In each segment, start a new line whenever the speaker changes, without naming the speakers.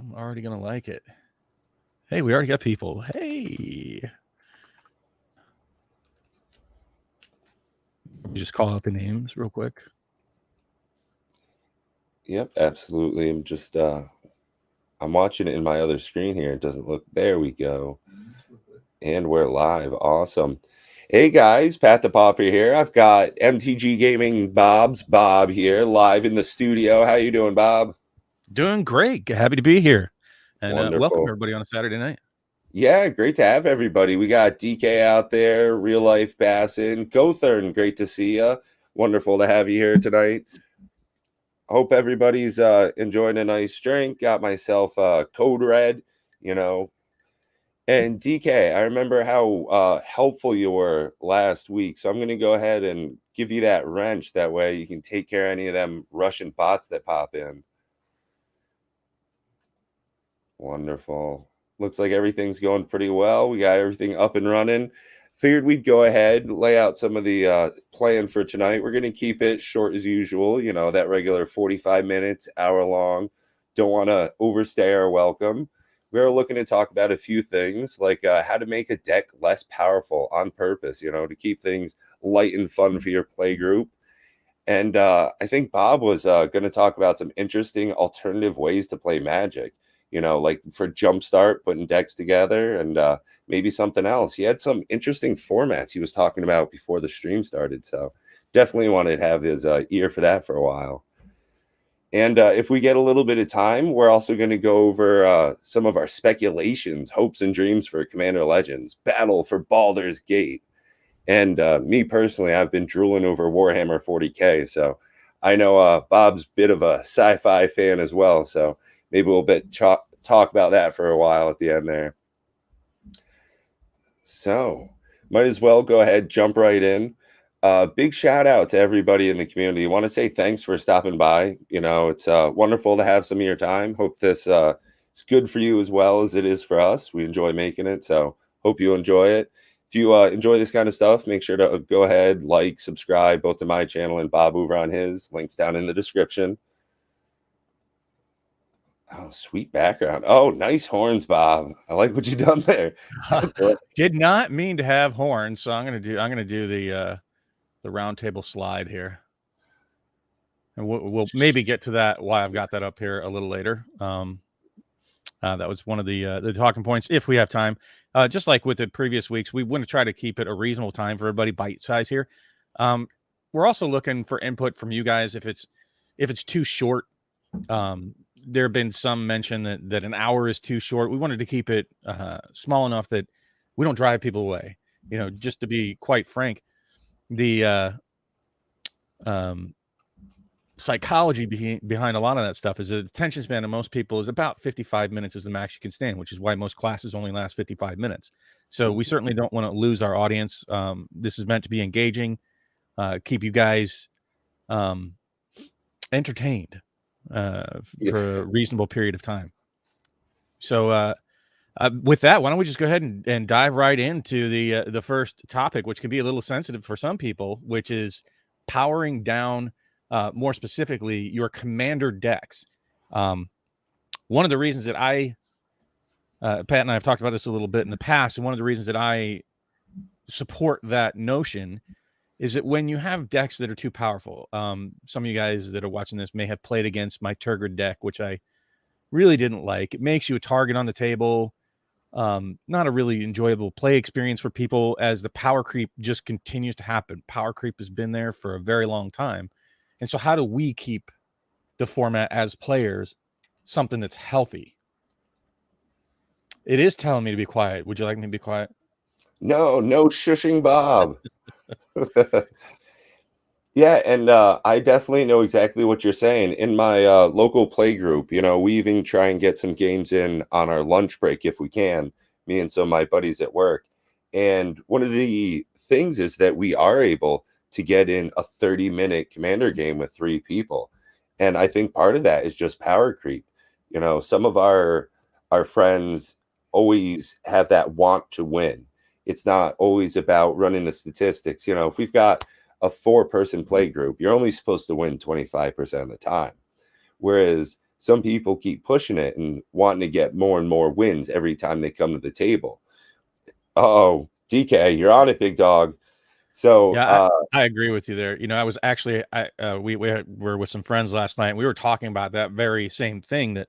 I'm already going to like it. Hey, we already got people. Hey. You just call out the names real quick.
Yep, absolutely. I'm just I'm watching it in my other screen here. It doesn't look. There we go. And we're live. Awesome. Hey guys, Pat the Popper here. I've got MTGGaming Bob here live in the studio. How you doing, Bob?
Doing great. Happy to be here. And welcome
Wonderful.
everybody on a Saturday night.
Yeah, great to have everybody. We got DK out there, Real Life Bassin, Gothern. Great to see you. Wonderful to have you here tonight. Hope everybody's enjoying a nice drink. Got myself Code Red, And DK, I remember how helpful you were last week. So I'm going to go ahead and give you that wrench. That way you can take care of any of them Russian bots that pop in. Wonderful. Looks like everything's going pretty well. We got everything up and running. Figured we'd go ahead, lay out some of the plan for tonight. We're going to keep it short as usual. That regular 45 minutes, hour long. Don't want to overstay our welcome. We're looking to talk about a few things, like how to make a deck less powerful on purpose, to keep things light and fun for your play group. And I think Bob was going to talk about some interesting alternative ways to play Magic, like for Jumpstart, putting decks together, and maybe something else. He had some interesting formats he was talking about before the stream started. So definitely wanted to have his ear for that for a while. And if we get a little bit of time, we're also going to go over some of our speculations, hopes, and dreams for Commander Legends, Battle for Baldur's Gate. And me personally, I've been drooling over Warhammer 40K. So I know Bob's a bit of a sci-fi fan as well. So maybe we'll talk about that for a while at the end there. So might as well go ahead, jump right in. Big shout out to everybody in the community. I want to say thanks for stopping by. It's wonderful to have some of your time. Hope this is good for you as well as it is for us. We enjoy making it, so hope you enjoy it. If you enjoy this kind of stuff, make sure to go ahead, like, subscribe, both to my channel and Bob over on his. Links down in the description. Oh, sweet background. Oh, nice horns, Bob. I like what you done there.
Did not mean to have horns, so I'm gonna do the round table slide here, and we'll maybe get to that, why I've got that up here a little later. That was one of the talking points if we have time. Just like with the previous weeks, we want to try to keep it a reasonable time for everybody, bite size here. We're also looking for input from you guys if it's too short. There have been some mention that an hour is too short. We wanted to keep it small enough that we don't drive people away. Just to be quite frank, the psychology behind a lot of that stuff is that the attention span of most people is about 55 minutes is the max you can stand, which is why most classes only last 55 minutes. So we certainly don't want to lose our audience. This is meant to be engaging, keep you guys entertained for a reasonable period of time. So with that, why don't we just go ahead and dive right into the first topic, which can be a little sensitive for some people, which is powering down, more specifically, your commander decks. One of the reasons that Pat and I have talked about this a little bit in the past, and one of the reasons that I support that notion is that when you have decks that are too powerful, some of you guys that are watching this may have played against my Turgid deck, which I really didn't like. It makes you a target on the table. Not a really enjoyable play experience for people, as the power creep just continues to happen. Power creep has been there for a very long time. And so how do we keep the format as players something that's healthy? It is telling me to be quiet. Would you like me to be quiet?
No shushing, Bob. Yeah, and I definitely know exactly what you're saying. In my local play group, we even try and get some games in on our lunch break if we can, me and some of my buddies at work. And one of the things is that we are able to get in a 30-minute commander game with 3 people. And I think part of that is just power creep. Some of our friends always have that want to win. It's not always about running the statistics. If we've got a 4-person play group, you're only supposed to win 25% of the time. Whereas some people keep pushing it and wanting to get more and more wins every time they come to the table. Oh, DK, you're on it, big dog. So
yeah, I agree with you there. You know, I was actually we were with some friends last night, and we were talking about that very same thing, that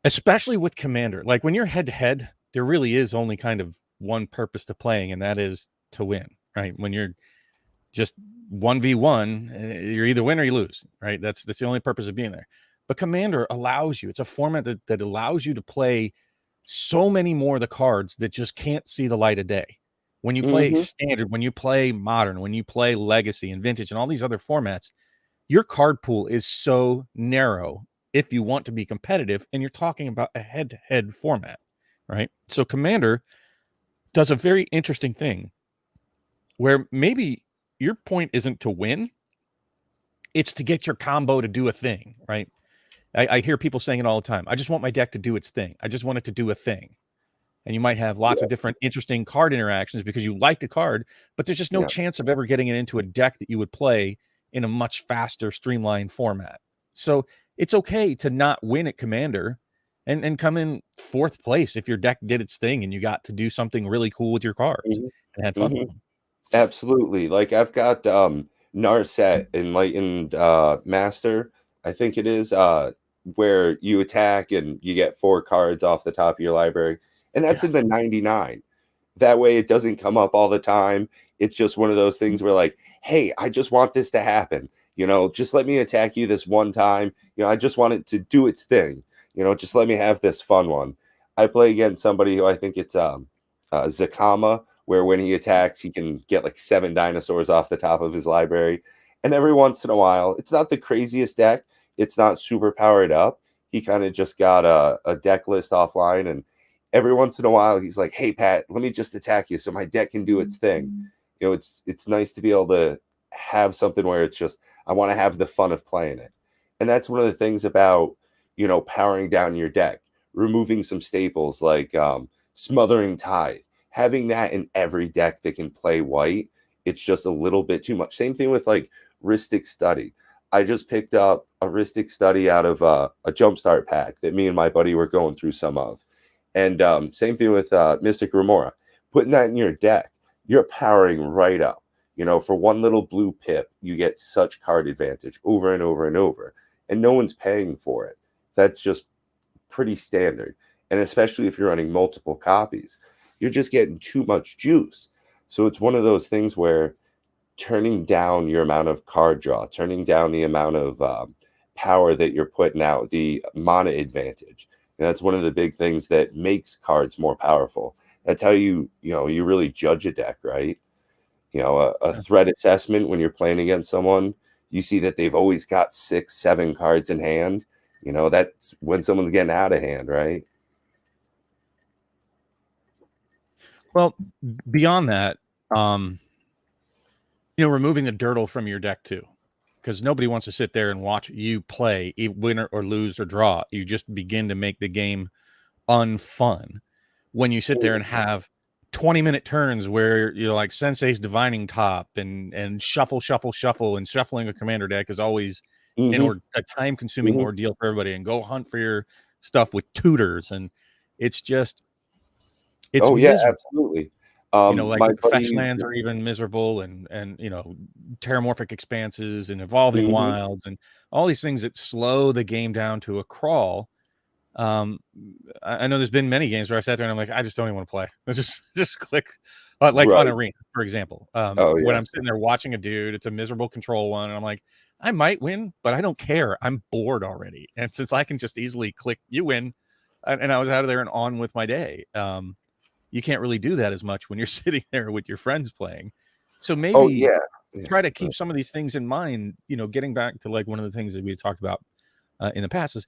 especially with Commander, like when you're head to head, there really is only kind of one purpose to playing, and that is to win, right? When you're just 1v1, you're either win or you lose, right? That's the only purpose of being there. But Commander allows you, it's a format that allows you to play so many more of the cards that just can't see the light of day. When you play Standard, when you play Modern, when you play Legacy and Vintage and all these other formats, your card pool is so narrow if you want to be competitive, and you're talking about a head-to-head format, right? So Commander does a very interesting thing where maybe your point isn't to win, it's to get your combo to do a thing, right? I hear people saying it all the time. I just want my deck to do its thing. I just want it to do a thing. And you might have lots of different interesting card interactions because you like the card, but there's just no chance of ever getting it into a deck that you would play in a much faster, streamlined format. So it's okay to not win at Commander and come in 4th place if your deck did its thing and you got to do something really cool with your cards and had fun with them.
Absolutely. Like I've got Narset Enlightened Master, I think it is, where you attack and you get 4 cards off the top of your library. And that's in the 99. That way it doesn't come up all the time. It's just one of those things where like, hey, I just want this to happen. You know, just let me attack you this one time. You know, I just want it to do its thing. You know, just let me have this fun one. I play against somebody who I think it's Zakama, where when he attacks, he can get like 7 dinosaurs off the top of his library. And every once in a while, it's not the craziest deck. It's not super powered up. He kind of just got a deck list offline, and every once in a while, he's like, hey, Pat, let me just attack you so my deck can do its thing. You know, it's nice to be able to have something where it's just, I want to have the fun of playing it. And that's one of the things about, you know, powering down your deck, removing some staples like Smothering Tithe, having that in every deck that can play white. It's just a little bit too much. Same thing with like Rhystic Study. I just picked up a Rhystic Study out of a Jumpstart pack that me and my buddy were going through some of. And same thing with Mystic Remora. Putting that in your deck, you're powering right up. You know, for one little blue pip, you get such card advantage over and over and over. And no one's paying for it. That's just pretty standard. And especially if you're running multiple copies, you're just getting too much juice. So it's one of those things where turning down your amount of card draw, turning down the amount of power that you're putting out, the mana advantage. And that's one of the big things that makes cards more powerful. That's how you really judge a deck, right? You know, a threat assessment when you're playing against someone, you see that they've always got 6, 7 cards in hand. You know, that's when someone's getting out of hand, right?
Well, beyond that, you know, removing the dirtle from your deck too, because nobody wants to sit there and watch you play, win or lose or draw. You just begin to make the game unfun when you sit there and have 20-minute turns where you're like Sensei's Divining Top and shuffle, and shuffling a Commander deck is always a time-consuming ordeal for everybody, and go hunt for your stuff with tutors, and it's just miserable.
Absolutely.
You know, like the fetch lands are even miserable, and you know, Terramorphic Expanses and Evolving Wilds and all these things that slow the game down to a crawl. I know there's been many games where I sat there and I'm like, I just don't even want to play. Let's just click, like on Arena, for example. When I'm sitting there watching a dude, it's a miserable control one, and I'm like, I might win, but I don't care. I'm bored already, and since I can just easily click, you win, and I was out of there and on with my day. You can't really do that as much when you're sitting there with your friends playing. So maybe try to keep some of these things in mind. You know, getting back to like one of the things that we talked about in the past is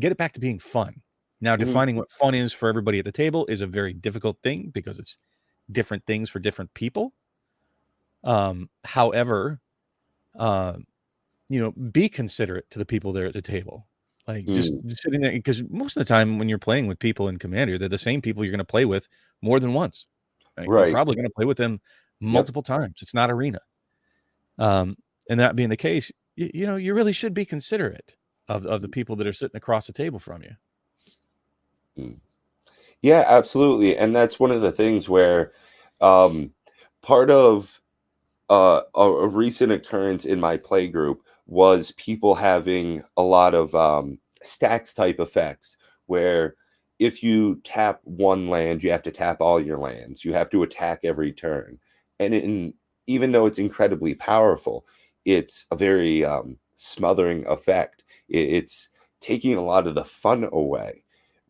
get it back to being fun. Now, defining what fun is for everybody at the table is a very difficult thing because it's different things for different people. However, you know, be considerate to the people there at the table. Like just sitting there, because most of the time when you're playing with people in Commander, they're the same people you're going to play with more than once. Right? You're probably going to play with them multiple times. It's not Arena. And that being the case, you know, you really should be considerate. of the people that are sitting across the table from you.
Yeah, absolutely. And that's one of the things where part of a recent occurrence in my play group was people having a lot of stacks type effects where if you tap one land, you have to tap all your lands. You have to attack every turn. And even though it's incredibly powerful, it's a very smothering effect. It's taking a lot of the fun away.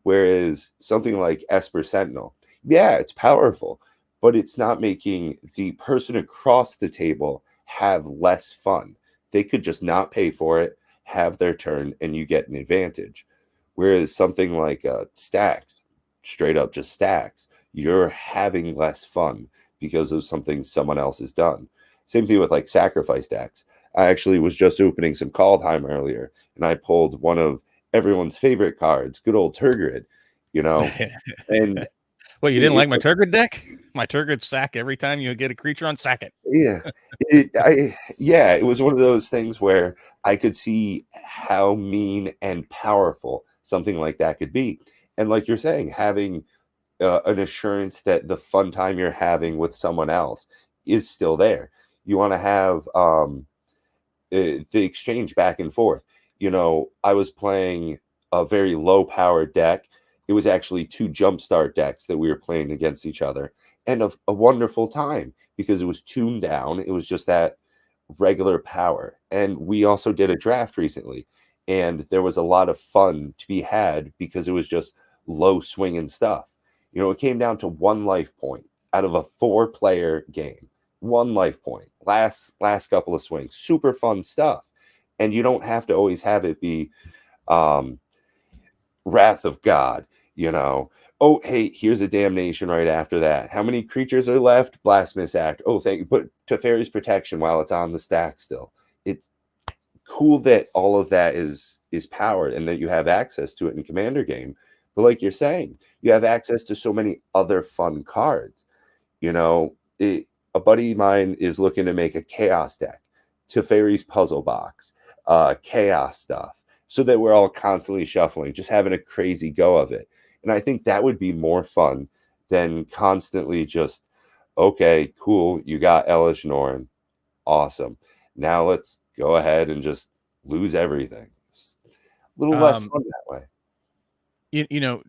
Whereas something like Esper Sentinel, yeah, it's powerful, but it's not making the person across the table have less fun. They could just not pay for it, have their turn, and you get an advantage. Whereas something like stacks, straight up just stacks, you're having less fun because of something someone else has done. Same thing with like sacrifice stacks. I actually was just opening some Kaldheim earlier, and I pulled one of everyone's favorite cards, good old Turgid, you know, and
Well, you didn't like my Turgid deck? My Turgid sack every time you get a creature on, sack it.
Yeah, it was one of those things where I could see how mean and powerful something like that could be. And like you're saying, having an assurance that the fun time you're having with someone else is still there. You want to have the exchange back and forth. You know, I was playing a very low powered deck. It was actually two jumpstart decks that we were playing against each other, and a wonderful time because it was tuned down. It was just that regular power. And we also did a draft recently, and there was a lot of fun to be had because it was just low swinging stuff. You know, it came down to one life point out of a 4-player game. One life point. Last couple of swings. Super fun stuff. And you don't have to always have it be Wrath of God, you know. Oh, hey, here's a damnation right after that. How many creatures are left? Blasphemous Act. Oh, thank you. Put Teferi's Protection while it's on the stack still. It's cool that all of that is powered and that you have access to it in Commander game. But like you're saying, you have access to so many other fun cards. You know, a buddy of mine is looking to make a Chaos deck, Teferi's Puzzle Box, Chaos stuff, so that we're all constantly shuffling, just having a crazy go of it. And I think that would be more fun than constantly just, okay, cool, you got Elish Norn. Awesome. Now let's go ahead and just lose everything. Just a little less fun that way.
You know,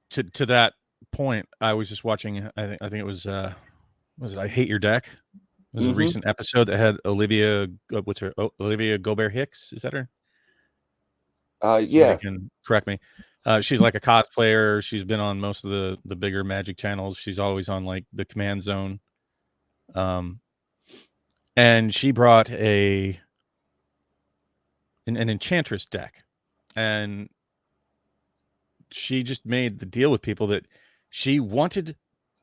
to that point, I was just watching, I think it was it I Hate Your Deck? It was a recent episode that had Olivia, what's her, Olivia Gobert Hicks, is that her?
Yeah.
Somebody can correct me. She's like a cosplayer. She's been on most of the bigger Magic channels. She's always on like the Command Zone. And she brought an Enchantress deck, and she just made the deal with people that she wanted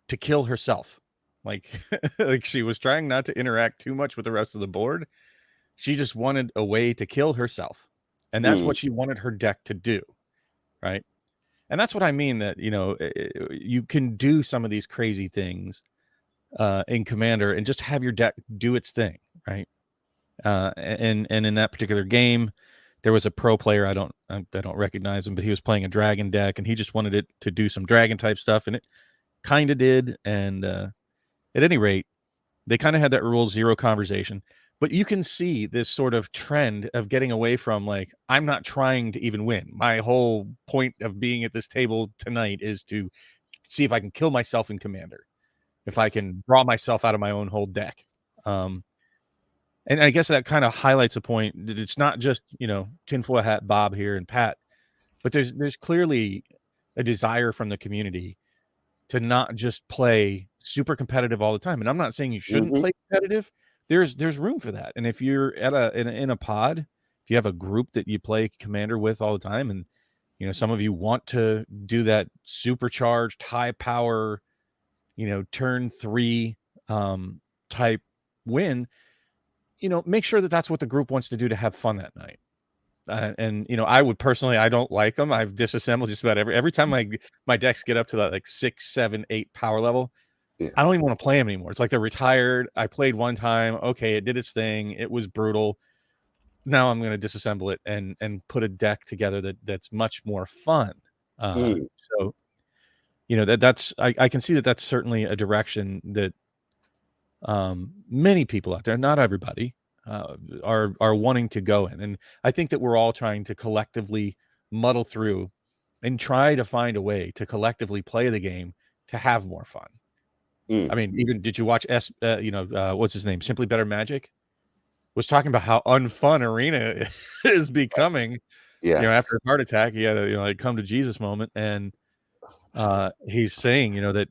to kill herself. Like, like she was trying not to interact too much with the rest of the board. She just wanted a way to kill herself. And that's what she wanted her deck to do. Right. And that's what I mean, that, you know, you can do some of these crazy things in Commander and just have your deck do its thing. Right. And in that particular game, there was a pro player. I don't recognize him, but he was playing a dragon deck and he just wanted it to do some dragon type stuff. And it kind of did. And at any rate, they kind of had that rule 0 conversation. But you can see this sort of trend of getting away from, like, I'm not trying to even win. My whole point of being at this table tonight is to see if I can kill myself in Commander, if I can draw myself out of my own whole deck. And I guess that kind of highlights a point that it's not just, you know, tinfoil hat Bob here and Pat, but there's clearly a desire from the community to not just play super competitive all the time. And I'm not saying you shouldn't play competitive. There's room for that. And if you're in a pod, if you have a group that you play Commander with all the time, and, you know, some of you want to do that supercharged high power, you know, turn 3 type win, you know, make sure that that's what the group wants to do to have fun that night. And, you know, I would personally, I don't like them. I've disassembled just about every time my decks get up to that like 6, 7, 8 power level. Yeah. I don't even want to play them anymore. It's like they're retired. I played one time. Okay, it did its thing. It was brutal. now I'm going to disassemble it and put a deck together that's much more fun. So, you know, that's I can see that that's certainly a direction that many people out there, not everybody, are wanting to go in. And I think that we're all trying to collectively muddle through and try to find a way to collectively play the game to have more fun. I mean, even did you watch what's his name? Simply Better Magic was talking about how unfun Arena is becoming.
Yes.
You know, after a heart attack, he had a like come to Jesus moment, and he's saying, you know, that,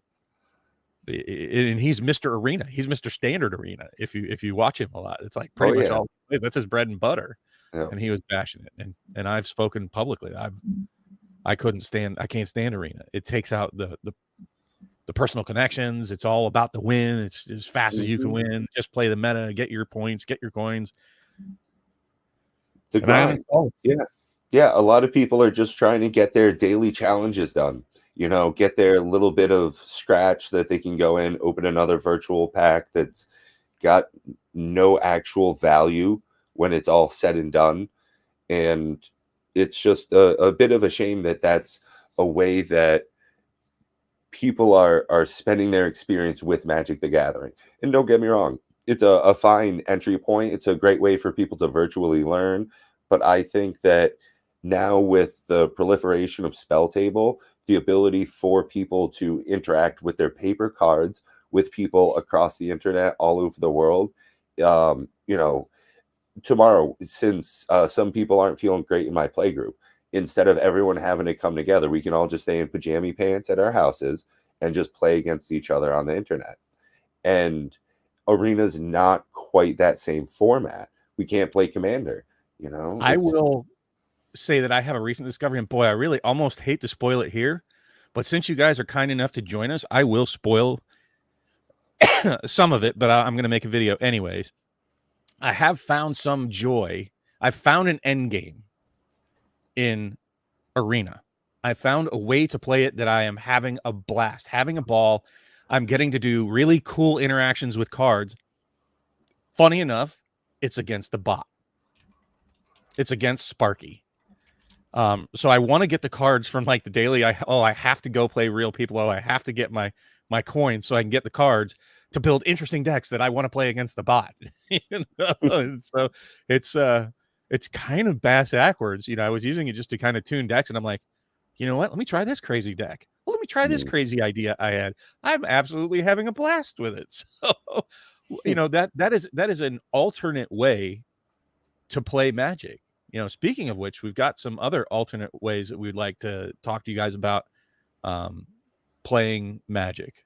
and he's Mr. Arena, he's Mr. Standard Arena. If you watch him a lot, it's like pretty much all that's his bread and butter. And he was bashing it, and I've spoken publicly. I can't stand Arena. It takes out the personal connections. It's all about the win. It's as fast as you can win. Just play the meta, get your points, get your coins.
The grind. Yeah. A lot of people are just trying to get their daily challenges done. You know, get their little bit of scratch that they can go in, open another virtual pack that's got no actual value when it's all said and done. And it's just a bit of a shame that that's a way that people are spending their experience with Magic the Gathering. And don't get me wrong, it's a fine entry point. It's a great way for people to virtually learn. But I think that now with the proliferation of Spell Table, the ability for people to interact with their paper cards with people across the internet all over the world, you know, tomorrow, since some people aren't feeling great in my play group, instead of everyone having to come together, we can all just stay in pajama pants at our houses and just play against each other on the internet. And Arena's not quite that same format. We can't play Commander, you know.
I will say that I have a recent discovery, and boy, I really almost hate to spoil it here, but since you guys are kind enough to join us, I will spoil some of it, but I'm going to make a video anyways. I have found some joy. I found an end game in Arena. I found a way to play it that I am having a blast, having a ball. I'm getting to do really cool interactions with cards. Funny enough, it's against the bot. It's against Sparky. So I want to get the cards from like the daily. I have to go play real people. I have to get my coins so I can get the cards to build interesting decks that I want to play against the bot. You know? So it's kind of bass backwards. You know, I was using it just to kind of tune decks, and I'm like, you know what? Let me try this crazy deck. Well, let me try this crazy idea I had. I'm absolutely having a blast with it. So, you know, that is an alternate way to play Magic. You know, speaking of which, we've got some other alternate ways that we'd like to talk to you guys about playing Magic.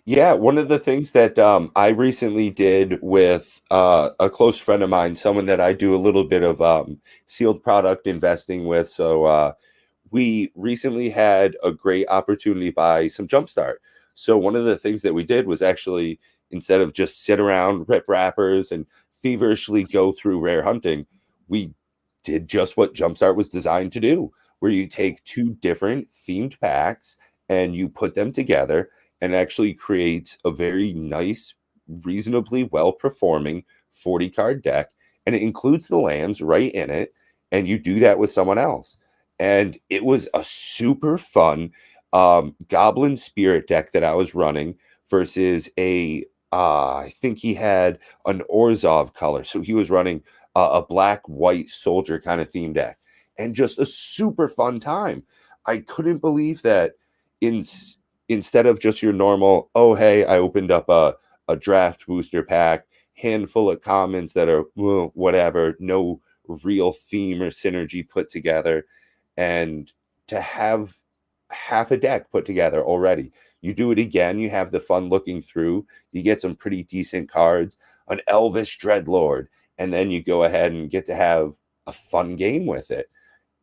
Yeah, one of the things that I recently did with a close friend of mine, someone that I do a little bit of sealed product investing with. So we recently had a great opportunity to buy some Jumpstart. So one of the things that we did was actually, instead of just sit around, rip wrappers, and feverishly go through rare hunting, we did just what Jumpstart was designed to do, where you take two different themed packs and you put them together and actually creates a very nice, reasonably well-performing 40-card deck. And it includes the lands right in it, and you do that with someone else. And it was a super fun Goblin Spirit deck that I was running versus I think he had an Orzhov color. So he was running a black-white soldier kind of theme deck. And just a super fun time. I couldn't believe that instead of just your normal, oh, hey, I opened up a draft booster pack, handful of commons that are whatever, no real theme or synergy put together, and to have half a deck put together already. You do it again, you have the fun looking through, you get some pretty decent cards, an Elvish Dreadlord, and then you go ahead and get to have a fun game with it.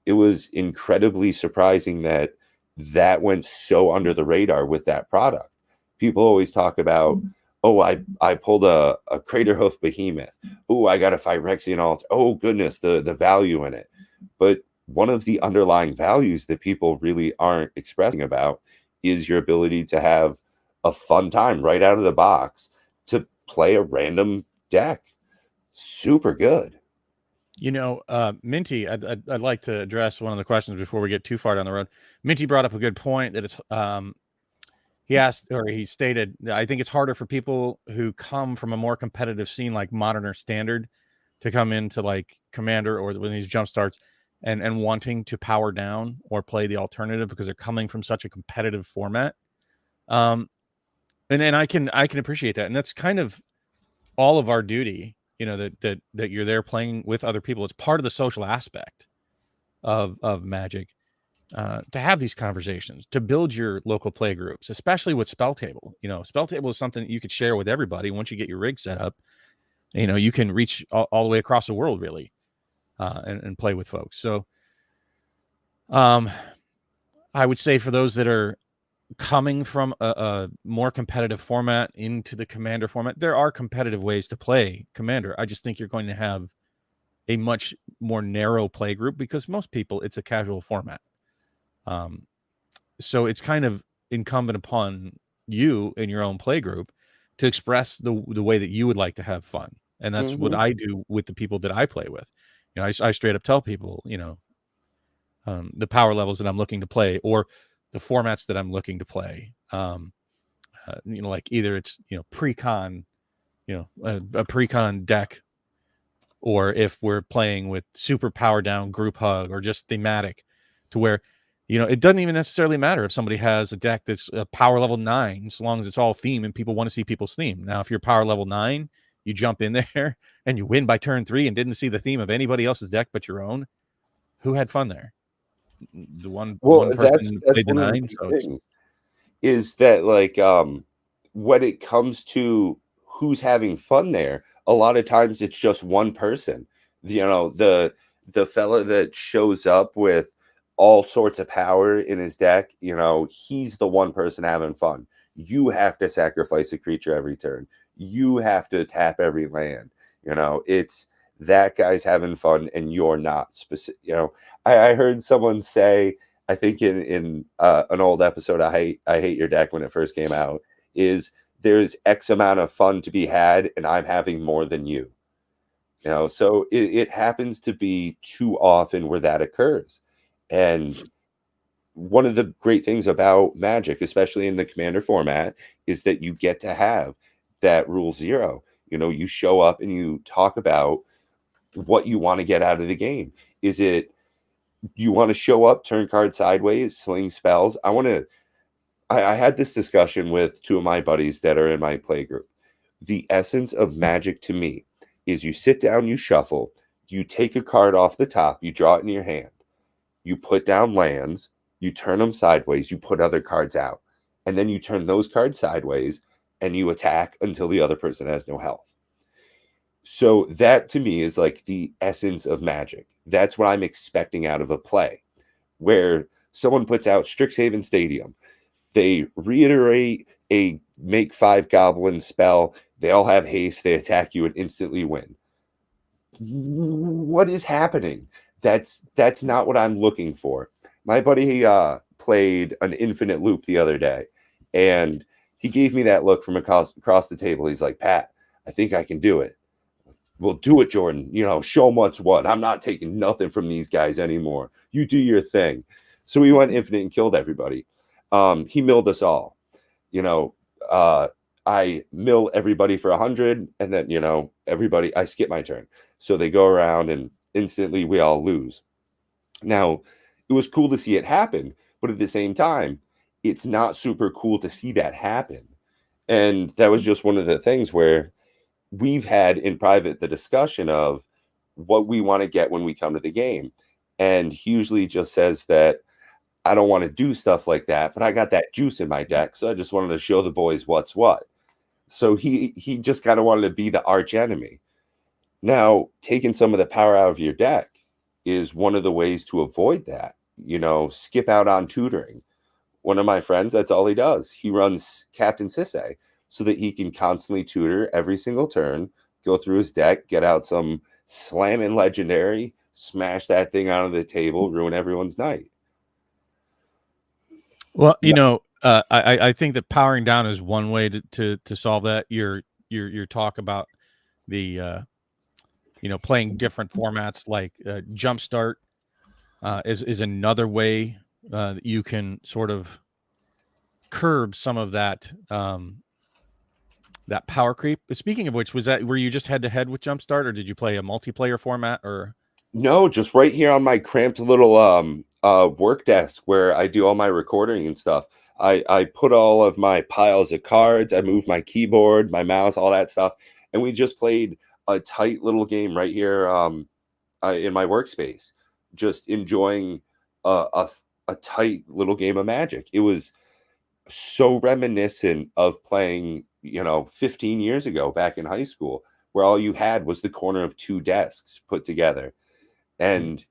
It was incredibly surprising that went so under the radar with that product. People always talk about, oh, I pulled a Craterhoof Behemoth. Oh, I got to fight Rexian Alt. Oh, goodness, the value in it. But one of the underlying values that people really aren't expressing about is your ability to have a fun time right out of the box, to play a random deck. Super good.
Minty, I'd like to address one of the questions before we get too far down the road. Minty brought up a good point that it's he stated, I think it's harder for people who come from a more competitive scene like Modern or Standard to come into like Commander or when these jump starts and wanting to power down or play the alternative because they're coming from such a competitive format. And I can appreciate that, and that's kind of all of our duty. That you're there playing with other people. It's part of the social aspect of Magic. To have these conversations, to build your local play groups, especially with Spell Table. Spell Table is something that you could share with everybody. Once you get your rig set up, you can reach all the way across the world, really, and play with folks. So, I would say for those that are coming from a more competitive format into the Commander format, there are competitive ways to play Commander. I just think you're going to have a much more narrow play group because most people, it's a casual format. So it's kind of incumbent upon you in your own play group to express the way that you would like to have fun. And that's what I do with the people that I play with. I straight up tell people, the power levels that I'm looking to play or the formats that I'm looking to play. Like either it's, pre-con, a pre-con deck, or if we're playing with super power down group hug or just thematic to where, it doesn't even necessarily matter if somebody has a deck that's a power level 9, as long as it's all theme and people want to see people's theme. Now, if you're power level 9, you jump in there and you win by turn 3 and didn't see the theme of anybody else's deck but your own. Who had fun there? The one person
that's
played the
one of
9.
the things is that like when it comes to who's having fun there, a lot of times it's just one person. The fella that shows up with all sorts of power in his deck, he's the one person having fun. You have to sacrifice a creature every turn. You have to tap every land. It's that guy's having fun and you're not specific. I heard someone say, I think in an old episode, I hate your deck when it first came out, is there's X amount of fun to be had and I'm having more than you. So it happens to be too often where that occurs. And one of the great things about Magic, especially in the Commander format, is that you get to have that rule 0. You show up and you talk about what you want to get out of the game. Is it you want to show up, turn cards sideways, sling spells? I had this discussion with 2 of my buddies that are in my play group. The essence of Magic to me is you sit down, you shuffle, you take a card off the top, you draw it in your hand. You put down lands, you turn them sideways, you put other cards out, and then you turn those cards sideways and you attack until the other person has no health. So that to me is like the essence of Magic. That's what I'm expecting out of a play, where someone puts out Strixhaven Stadium. They reiterate a make 5 goblin spell. They all have haste. They attack you and instantly win. What is happening? That's not what I'm looking for. My buddy played an infinite loop the other day, and he gave me that look from across the table. He's like, Pat, I think I can do it. Well, do it, Jordan. Show them what's what. I'm not taking nothing from these guys anymore. You do your thing. So we went infinite and killed everybody. He milled us all. I mill everybody for 100, and then, I skip my turn. So they go around and instantly we all lose. Now, it was cool to see it happen, but at the same time, it's not super cool to see that happen. And that was just one of the things where we've had in private the discussion of what we want to get when we come to the game. And he usually just says that I don't want to do stuff like that, but I got that juice in my deck. So I just wanted to show the boys what's what. So he just kind of wanted to be the arch enemy. Now, taking some of the power out of your deck is one of the ways to avoid that. Skip out on tutoring. One of my friends, that's all he does. He runs Captain Sisay so that he can constantly tutor every single turn, go through his deck, get out some slamming legendary, smash that thing out of the table, ruin everyone's night.
Well, I think that powering down is one way to solve that. Your talk about the playing different formats like Jumpstart is another way that you can sort of curb some of that that power creep. Speaking of which, were you just head to head with Jumpstart, or did you play a multiplayer format? Or
No, just right here on my cramped little work desk where I do all my recording and stuff. I put all of my piles of cards, I moved my keyboard, my mouse, all that stuff, and we just played a tight little game right here in my workspace, just enjoying a tight little game of Magic. It was so reminiscent of playing, 15 years ago back in high school, where all you had was the corner of two desks put together. And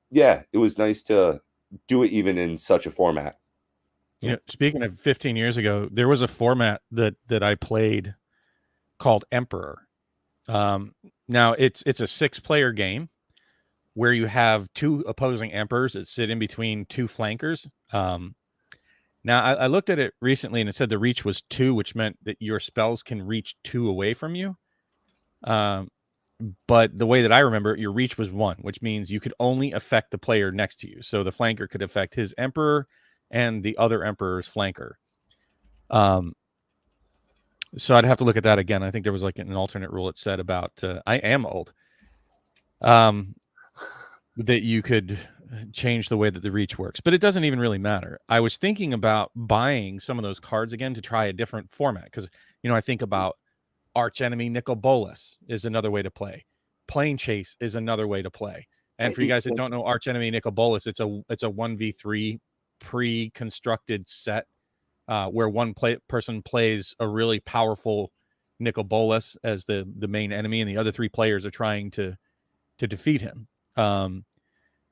yeah, it was nice to do it even in such a format.
Speaking of 15 years ago, there was a format that I played called Emperor. Now it's a 6-player game where you have 2 opposing emperors that sit in between 2 flankers. Now I looked at it recently and it said the reach was 2, which meant that your spells can reach 2 away from you. But the way that I remember it, your reach was 1, which means you could only affect the player next to you. So the flanker could affect his emperor and the other emperor's flanker. So I'd have to look at that again. I think there was like an alternate rule it said about I am old. That you could change the way that the reach works, but it doesn't even really matter. I was thinking about buying some of those cards again to try a different format because I think about Arch Enemy Nicol Bolas is another way to play. Plane Chase is another way to play. And for you guys that don't know Arch Enemy Nicol Bolas, it's a 1v3 pre-constructed set where one person plays a really powerful Nicol Bolas as the main enemy, and the other 3 players are trying to defeat him.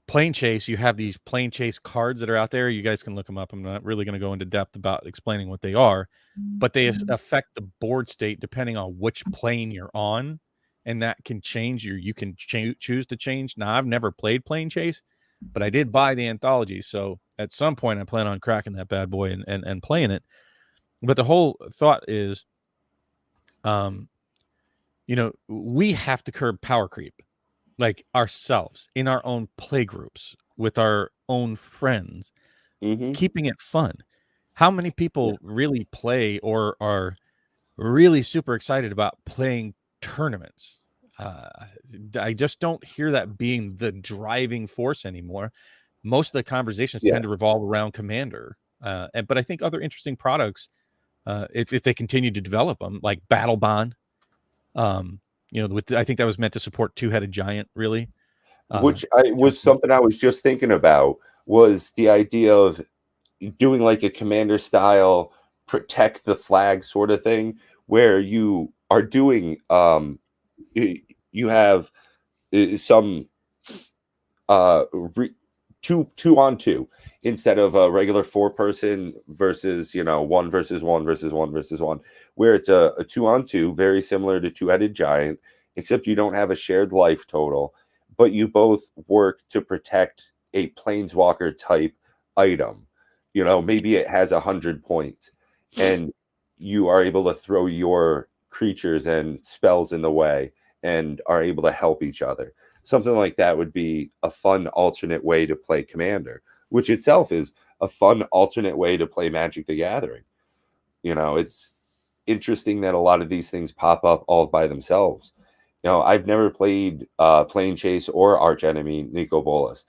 Plane Chase, you have these Plane Chase cards that are out there. You guys can look them up. I'm not really going to go into depth about explaining what they are, but they affect the board state depending on which plane you're on, and that can change you can choose to change. Now, I've never played Plane Chase, but I did buy the anthology, so at some point I plan on cracking that bad boy and playing it. But the whole thought is, we have to curb power creep, like ourselves in our own play groups with our own friends, keeping it fun. How many people really play or are really super excited about playing tournaments? I just don't hear that being the driving force anymore. Most of the conversations tend to revolve around Commander. But I think other interesting products, if they continue to develop them, like Battle Bond, I think that was meant to support Two-Headed Giant, really.
Which was something I was just thinking about, was the idea of doing like a Commander style protect the flag sort of thing, where you are doing you have some 2-on-2 instead of a regular 4-person versus 1 versus 1 versus 1 versus 1, where it's a 2-on-2, very similar to Two-Headed Giant, except you don't have a shared life total, but you both work to protect a planeswalker type item. Maybe it has 100 points, and you are able to throw your creatures and spells in the way and are able to help each other. Something like that would be a fun alternate way to play Commander, which itself is a fun alternate way to play Magic the Gathering. It's interesting that a lot of these things pop up all by themselves. I've never played Plane Chase or Arch Enemy Nicol Bolas,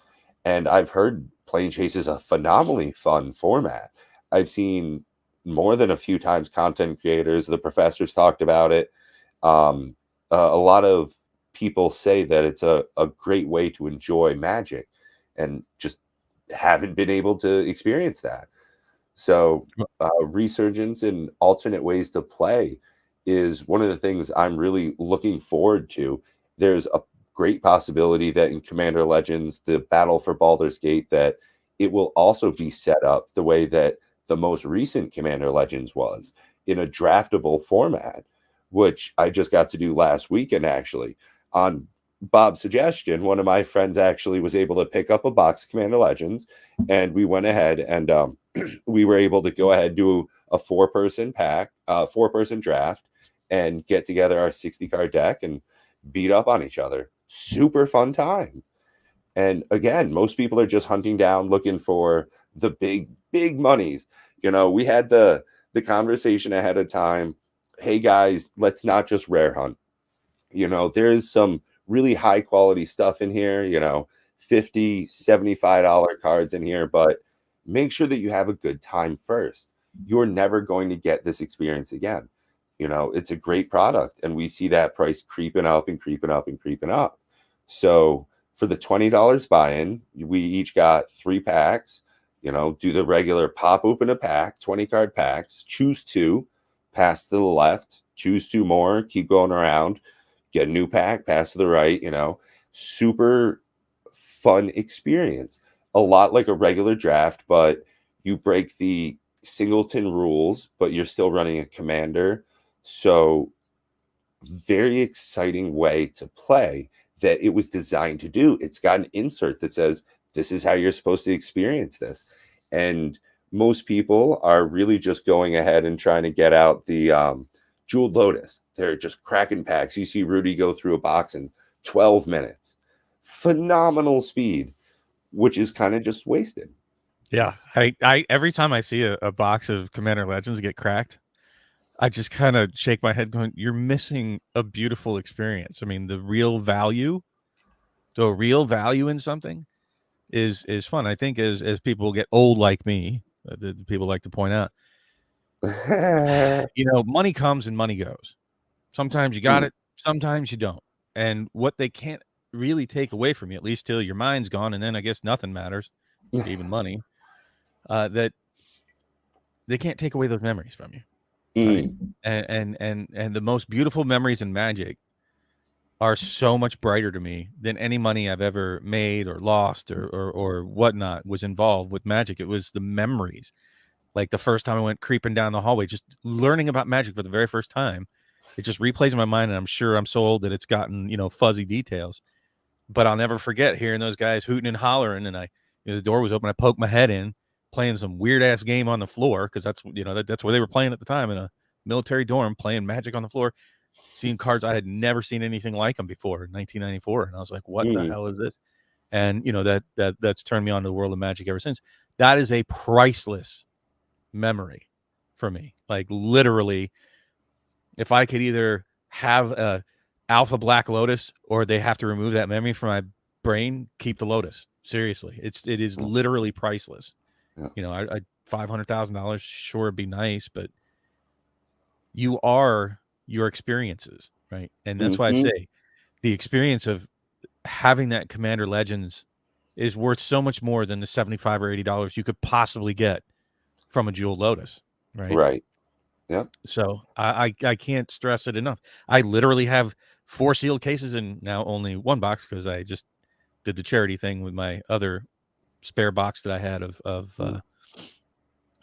and I've heard Plane Chase is a phenomenally fun format. I've seen more than a few times content creators, the professors talked about it. A lot of people say that it's a great way to enjoy Magic, and just haven't been able to experience that. So resurgence and alternate ways to play is one of the things I'm really looking forward to. There's a great possibility that in Commander Legends, the Battle for Baldur's Gate, that it will also be set up the way that the most recent Commander Legends was, in a draftable format, which I just got to do last weekend, actually. On Bob's suggestion, one of my friends actually was able to pick up a box of Commander Legends, and we went ahead and we were able to go ahead and do a 4-person pack, 4-person draft, and get together our 60 card deck and beat up on each other. Super fun time. And again, most people are just hunting down, looking for the big monies. We had the conversation ahead of time. Hey guys, let's not just rare hunt. There's some really high quality stuff in here, $50, $75 cards in here, but make sure that you have a good time first. You're never going to get this experience again. It's a great product, and we see that price creeping up and creeping up and creeping up. So for the $20 buy-in, we each got 3 packs. Do the regular pop open a pack, 20 card packs, choose 2, pass to the left, choose 2 more, keep going around, get a new pack, pass to the right. Super fun experience. A lot like a regular draft, but you break the singleton rules, but you're still running a commander. So very exciting way to play that it was designed to do. It's got an insert that says, this is how you're supposed to experience this. And most people are really just going ahead and trying to get out the Jeweled Lotus. They're just cracking packs. You see Rudy go through a box in 12 minutes. Phenomenal speed, which is kind of just wasted.
Yeah. I every time I see a box of Commander Legends get cracked, I just kind of shake my head going, you're missing a beautiful experience. I mean, the real value in something is fun. I think as people get old like me, the people like to point out, money comes and money goes. Sometimes you got it, sometimes you don't. And what they can't really take away from you, at least till your mind's gone, and then I guess nothing matters, even money, that they can't take away those memories from you. Right? And the most beautiful memories in Magic are so much brighter to me than any money I've ever made or lost or whatnot was involved with Magic. It was the memories. Like the first time I went creeping down the hallway, just learning about Magic for the very first time, it just replays in my mind. And I'm sure I'm so old that it's gotten, fuzzy details, but I'll never forget hearing those guys hooting and hollering. And the door was open. I poked my head in, playing some weird ass game on the floor. Cause that's, that's where they were playing at the time, in a military dorm, playing Magic on the floor, seeing cards. I had never seen anything like them before in 1994. And I was like, what the hell is this? And that's turned me on to the world of Magic ever since. That is a priceless memory for me. Like literally, if I could either have a Alpha Black Lotus or they have to remove that memory from my brain, keep the Lotus. Seriously, it is literally priceless. Yeah. I $500,000, sure, it'd be nice, but you are your experiences, right? And that's why I say the experience of having that Commander Legends is worth so much more than the $75 or $80 you could possibly get from a Jeweled Lotus, right?
Right. Yeah.
So I can't stress it enough. I literally have 4 sealed cases and now only 1 box because I just did the charity thing with my other spare box that I had of a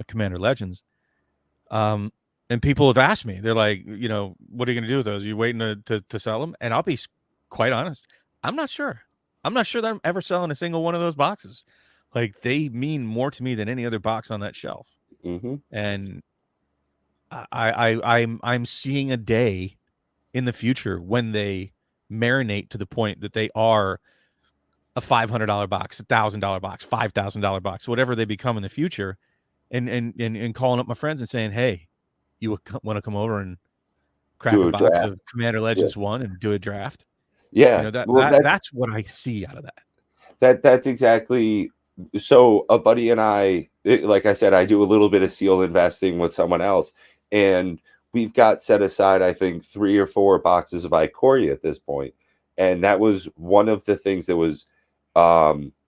Commander Legends. And people have asked me, they're like, what are you going to do with those? Are you waiting to sell them? And I'll be quite honest, I'm not sure. I'm not sure that I'm ever selling a single one of those boxes. Like they mean more to me than any other box on that shelf. And I'm seeing a day in the future when they marinate to the point that they are a $500 box, $1,000 box, $5,000 box, whatever they become in the future, and calling up my friends and saying, hey, you want to come over and crack a box of Commander Legends 1 and do a draft?
Yeah.
That's what I see out of that.
That's exactly. So a buddy and I, like I said, I do a little bit of sealed investing with someone else, and we've got set aside, I think, 3 or 4 boxes of Ikoria at this point. And that was one of the things that was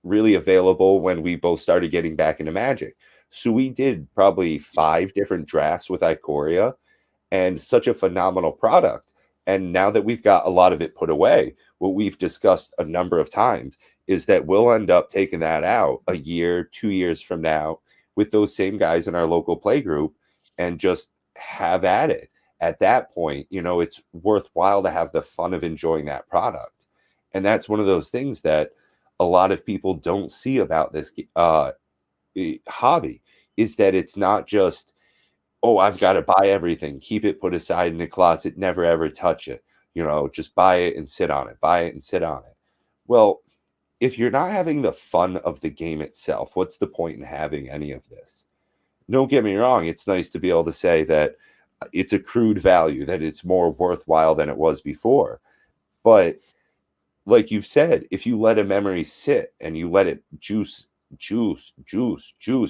really available when we both started getting back into Magic. So we did probably 5 different drafts with Ikoria, and such a phenomenal product. And now that we've got a lot of it put away, what we've discussed a number of times is that we'll end up taking that out a year, 2 years from now with those same guys in our local play group and just have at it. At that point, it's worthwhile to have the fun of enjoying that product. And that's one of those things that a lot of people don't see about this hobby, is that it's not just oh, I've got to buy everything, keep it put aside in the closet, never ever touch it. Just buy it and sit on it, buy it and sit on it. Well, if you're not having the fun of the game itself, what's the point in having any of this? Don't get me wrong, it's nice to be able to say that it's accrued value, that it's more worthwhile than it was before. But like you've said, if you let a memory sit and you let it juice,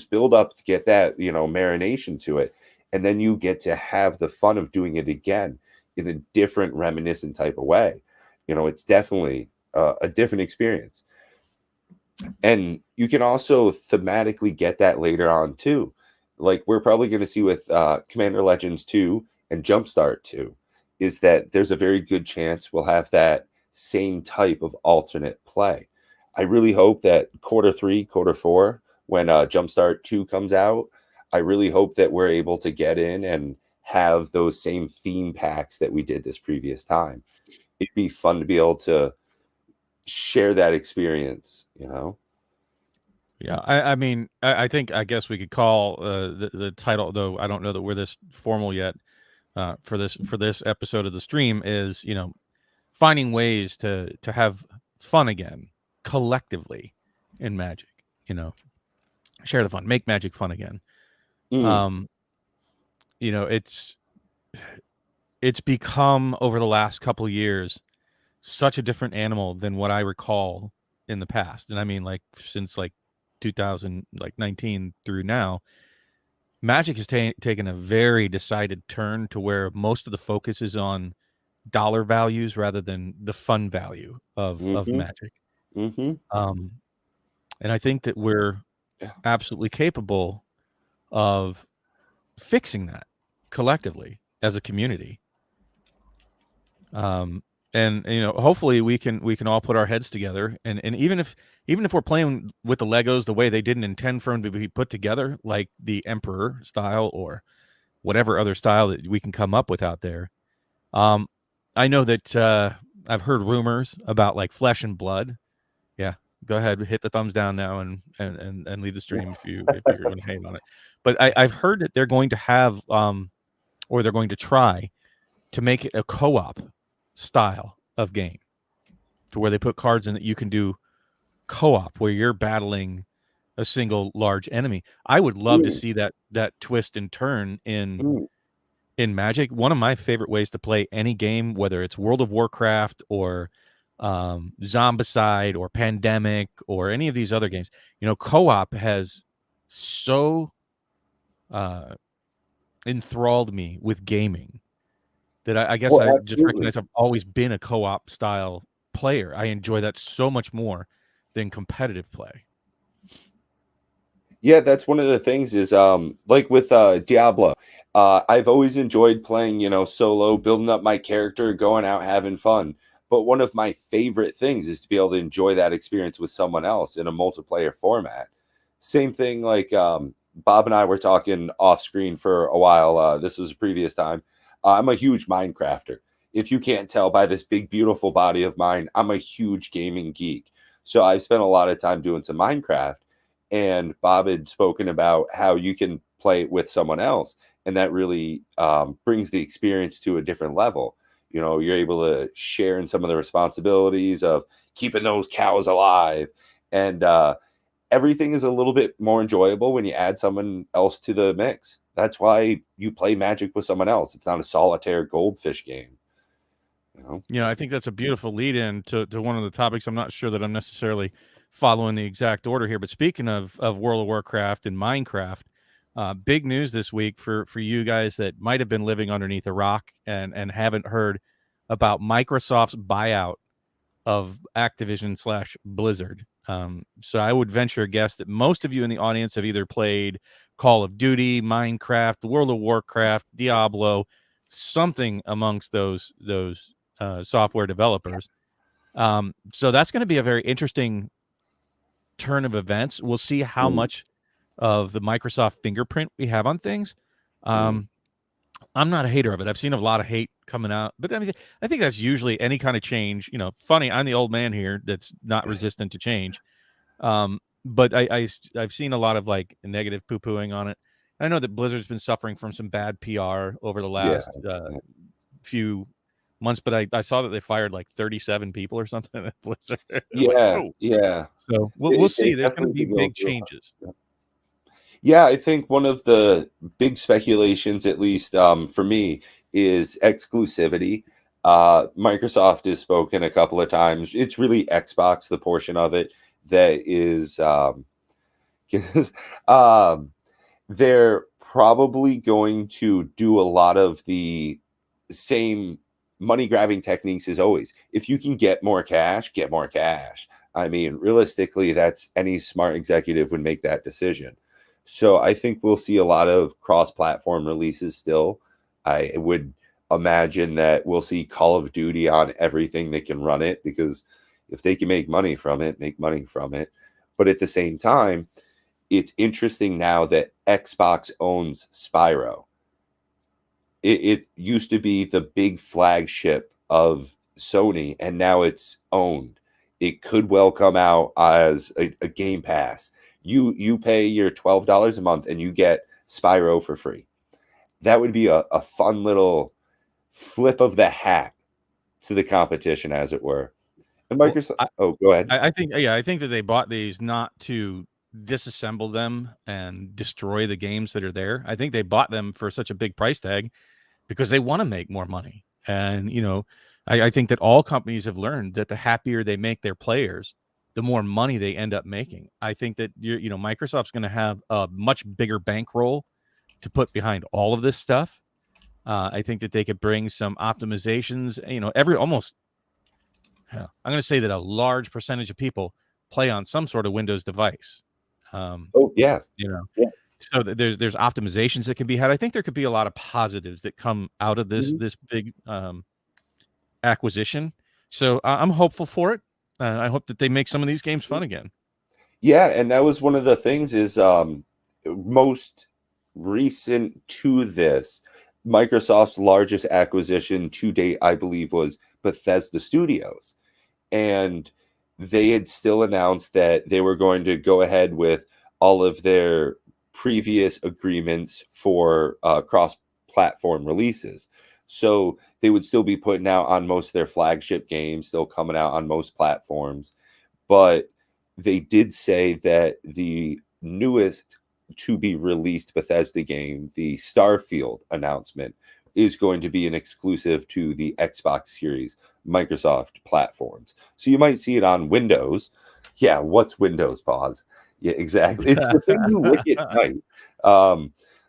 build up to get that, marination to it, and then you get to have the fun of doing it again in a different reminiscent type of way. It's definitely a different experience. And you can also thematically get that later on too. Like we're probably going to see with Commander Legends 2 and Jumpstart 2, is that there's a very good chance we'll have that same type of alternate play. I really hope that quarter 3, quarter 4, when Jumpstart 2 comes out, I really hope that we're able to get in and have those same theme packs that we did this previous time. It'd be fun to be able to share that experience,
Yeah, I guess we could call the title, though I don't know that we're this formal yet, for this episode of the stream, is finding ways to have fun again collectively in Magic. Share the fun, make Magic fun again. It's become, over the last couple of years, such a different animal than what I recall in the past. And I mean, like, since like 2019 through now, Magic has taken a very decided turn to where most of the focus is on dollar values rather than the fun value of Magic. And I think that we're absolutely capable of fixing that collectively as a community. And hopefully we can all put our heads together, and even if we're playing with the Legos the way they didn't intend for them to be put together, like the Emperor style or whatever other style that we can come up with out there. I know that I've heard rumors about like Flesh and Blood. Yeah, go ahead, hit the thumbs down now and leave the stream if you're going to hate on it. But I've heard that they're going to have or they're going to try to make it a co-op style of game, to where they put cards in that you can do co-op, where you're battling a single large enemy. I would love to see that twist and turn in Magic. One of my favorite ways to play any game, whether it's World of Warcraft or Zombicide or Pandemic or any of these other games, co-op has so enthralled me with gaming that I guess I just recognize I've always been a co-op style player. I enjoy that so much more than competitive play.
Yeah, that's one of the things is like with Diablo. I've always enjoyed playing, solo, building up my character, going out, having fun. But one of my favorite things is to be able to enjoy that experience with someone else in a multiplayer format. Same thing, like Bob and I were talking off screen for a while. This was a previous time. I'm a huge Minecrafter. If you can't tell by this big, beautiful body of mine, I'm a huge gaming geek. So I've spent a lot of time doing some Minecraft. And Bob had spoken about how you can play with someone else, and that really brings the experience to a different level. You're able to share in some of the responsibilities of keeping those cows alive, and everything is a little bit more enjoyable when you add someone else to the mix. That's why you play Magic with someone else. It's not a solitaire goldfish game.
I think that's a beautiful lead-in to one of the topics. I'm not sure that I'm necessarily following the exact order here, but speaking of World of Warcraft and Minecraft, big news this week for you guys that might have been living underneath a rock and haven't heard about Microsoft's buyout of Activision / Blizzard. So I would venture a guess that most of you in the audience have either played Call of Duty, Minecraft, World of Warcraft, Diablo, something amongst those software developers. So that's going to be a very interesting turn of events. We'll see how much of the Microsoft fingerprint we have on things. I'm not a hater of it. I've seen a lot of hate coming out, but I mean, I think that's usually any kind of change. Funny, I'm the old man here that's not resistant to change. But I've seen a lot of like negative poo-pooing on it. I know that Blizzard's been suffering from some bad PR over the last few months, but I saw that they fired like 37 people or something at Blizzard. Like, whoa.
Yeah.
So we'll see.
They've
There's going to be
definitely been going
big
through a lot.
changes.
Yeah, I think one of the big speculations, at least for me, is exclusivity. Microsoft has spoken a couple of times. It's really Xbox, the portion of it that is, they're probably going to do a lot of the same money grabbing techniques as always. If you can get more cash, get more cash. I mean, realistically, that's any smart executive would make that decision. So I think we'll see a lot of cross-platform releases still. I would imagine that we'll see Call of Duty on everything that can run it, because if they can make money from it, make money from it. But at the same time, it's interesting now that Xbox owns Spyro. It used to be the big flagship of Sony, and now it's owned. It could well come out as a Game Pass. You pay your $12 a month and you get Spyro for free. That would be a fun little flip of the hat to the competition, as it were. And Microsoft. Go ahead.
I think that they bought these not to disassemble them and destroy the games that are there. I think they bought them for such a big price tag because they want to make more money. And, I think that all companies have learned that the happier they make their players, the more money they end up making. I think that, Microsoft's going to have a much bigger bankroll to put behind all of this stuff. I think that they could bring some optimizations, I'm going to say that a large percentage of people play on some sort of Windows device. So there's optimizations that can be had. I think there could be a lot of positives that come out of this big acquisition. So I'm hopeful for it. I hope that they make some of these games fun again.
Yeah, and that was one of the things is most recent to this, Microsoft's largest acquisition to date, I believe, was Bethesda Studios. And they had still announced that they were going to go ahead with all of their previous agreements for cross-platform releases. So they would still be putting out on most of their flagship games, still coming out on most platforms. But they did say that the newest to be released Bethesda game, the Starfield announcement, is going to be an exclusive to the Xbox Series Microsoft platforms. So you might see it on Windows. Yeah, what's Windows? Pause. Yeah, exactly. It's the thing you look at night.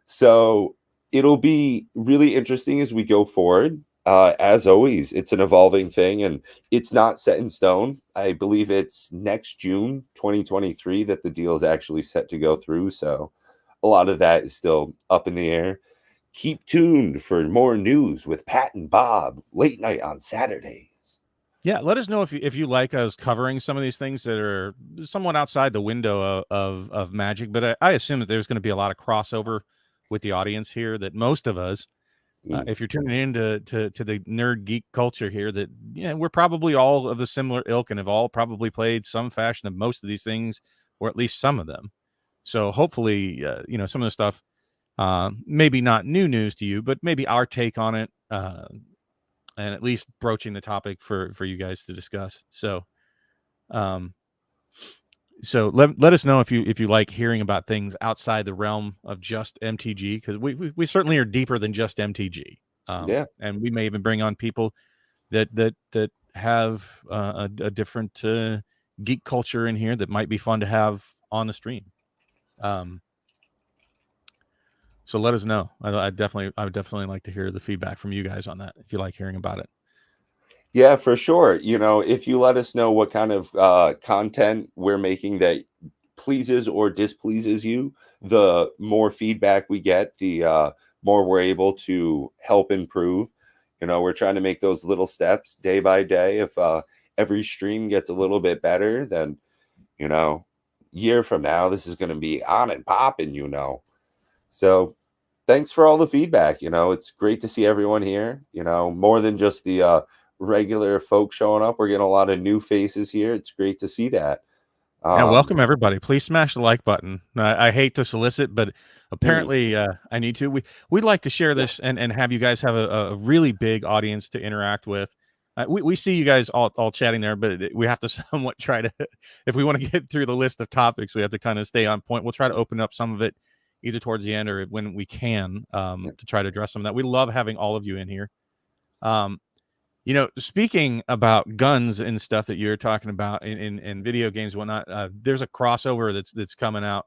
So it'll be really interesting as we go forward. As always, it's an evolving thing, and it's not set in stone. I believe it's next June 2023 that the deal is actually set to go through. So a lot of that is still up in the air. Keep tuned for more news with Pat and Bob late night on Saturdays.
Yeah, let us know if you like us covering some of these things that are somewhat outside the window of Magic. But I assume that there's going to be a lot of crossover with the audience here, that most of us, if you're tuning into to the nerd geek culture here, that we're probably all of the similar ilk and have all probably played some fashion of most of these things, or at least some of them. So hopefully, some of the stuff, maybe not new news to you, but maybe our take on it, and at least broaching the topic for you guys to discuss. So, let us know if you like hearing about things outside the realm of just MTG, because we certainly are deeper than just MTG. And we may even bring on people that have a different geek culture in here that might be fun to have on the stream. So let us know. I would definitely like to hear the feedback from you guys on that, if you like hearing about it.
Yeah, for sure. If you let us know what kind of content we're making that pleases or displeases you, the more feedback we get, the more we're able to help improve. We're trying to make those little steps day by day. If every stream gets a little bit better, then, year from now, this is going to be on and popping, So thanks for all the feedback. It's great to see everyone here, more than just the regular folks showing up. We're getting a lot of new faces here. It's great to see that.
Yeah, welcome everybody. Please smash the like button. I hate to solicit, but apparently I need to. We'd like to share this and have you guys have a really big audience to interact with. We see you guys all chatting there, but we have to somewhat try to, if we want to get through the list of topics, we have to kind of stay on point. We'll try to open up some of it either towards the end or when we can to try to address some of that. We love having all of you in here. You know, speaking about guns and stuff that you're talking about in video games and whatnot, there's a crossover that's coming out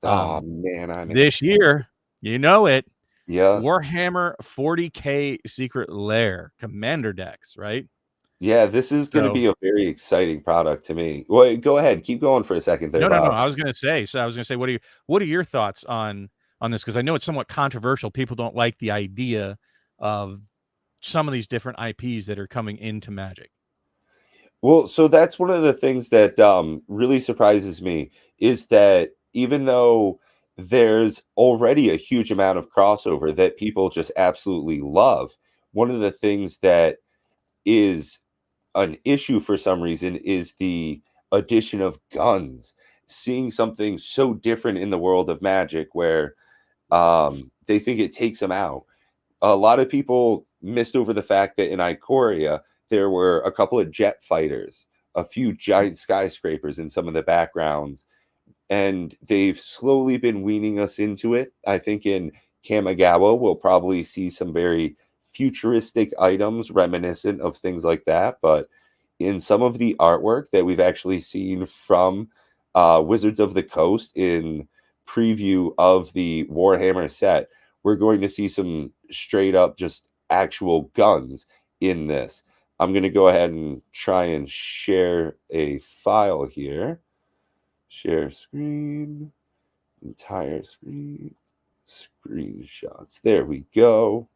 Oh man, I'm
this
excited.
year. You know it.
Yeah.
Warhammer 40K Secret Lair Commander decks, right?
Yeah, this is going to
So
be a very exciting product to me. Well, go ahead, keep going for a second there,
no.
Bob.
I was gonna say, what are your thoughts on this? Because I know it's somewhat controversial. People don't like the idea of some of these different IPs that are coming into Magic.
Well, so that's one of the things that really surprises me is that even though there's already a huge amount of crossover that people just absolutely love, one of the things that is an issue for some reason is the addition of guns. Seeing something so different in the world of Magic where they think it takes them out. A lot of people missed over the fact that in Ikoria, there were a couple of jet fighters, a few giant skyscrapers in some of the backgrounds, and they've slowly been weaning us into it. I think in Kamigawa, we'll probably see some very futuristic items reminiscent of things like that. But in some of the artwork that we've actually seen from Wizards of the Coast in preview of the Warhammer set, we're going to see some straight up just actual guns in this. I'm going to go ahead and try and share a file here. Share screen, entire screen, screenshots. There we go.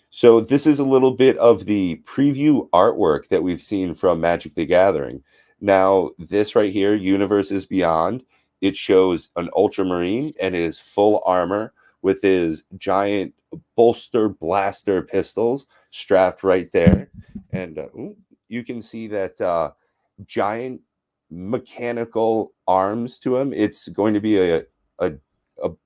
So this is a little bit of the preview artwork that we've seen from Magic the Gathering. Now, this right here, Universes Beyond, it shows an Ultramarine and his full armor with his giant bolster blaster pistols strapped right there. And you can see that giant mechanical arms to him. It's going to be a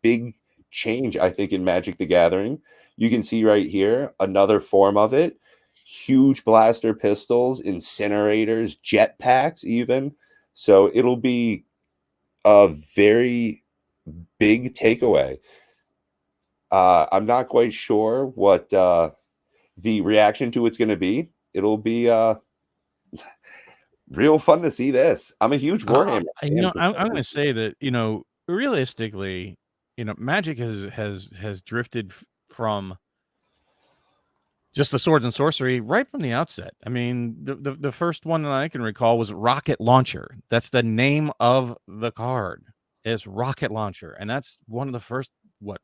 big change, I think, in Magic the Gathering. You can see right here another form of it. Huge blaster pistols, incinerators, jetpacks, even. So it'll be a very big takeaway. I'm not quite sure what the reaction to it's going to be. It'll be real fun to see this. I'm a huge Warhammer fan.
You know, I'm going to say that, you know, realistically, you know, Magic has drifted from just the swords and sorcery right from the outset. I mean, the first one that I can recall was Rocket Launcher. That's the name of the card. Is Rocket Launcher, and that's one of the first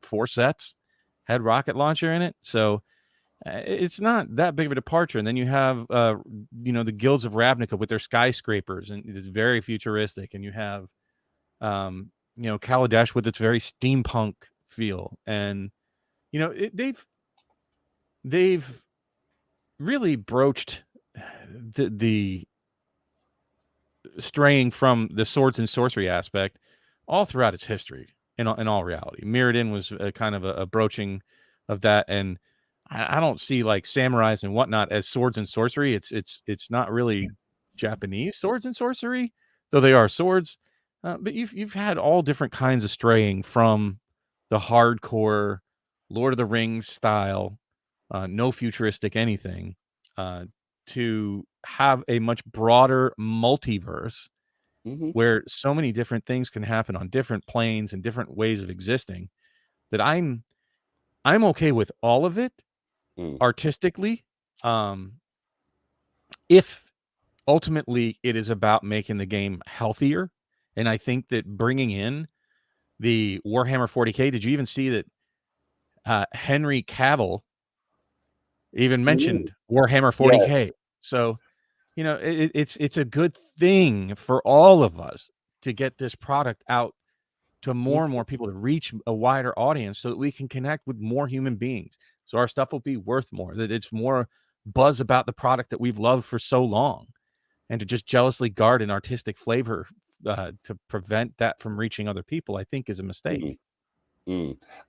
4 sets had Rocket Launcher in it. So it's not that big of a departure. And then you have you know, the Guilds of Ravnica with their skyscrapers, and it's very futuristic. And you have you know, Kaladesh with its very steampunk feel, and you know, they've really broached the straying from the swords and sorcery aspect all throughout its history. In all reality, Mirrodin was a kind of a broaching of that, and I don't see like samurais and whatnot as swords and sorcery. It's not really Japanese swords and sorcery, though they are swords. But you've had all different kinds of straying from the hardcore Lord of the Rings style, no futuristic anything, to have a much broader multiverse where so many different things can happen on different planes and different ways of existing, that I'm okay with all of it artistically, if ultimately it is about making the game healthier. And I think that bringing in the Warhammer 40K, did you even see that Henry Cavill even mentioned Warhammer 40K?
Yes.
So, you know, it's a good thing for all of us to get this product out to more and more people, to reach a wider audience so that we can connect with more human beings. So our stuff will be worth more, that it's more buzz about the product that we've loved for so long, and to just jealously guard an artistic flavor to prevent that from reaching other people, I think is a mistake.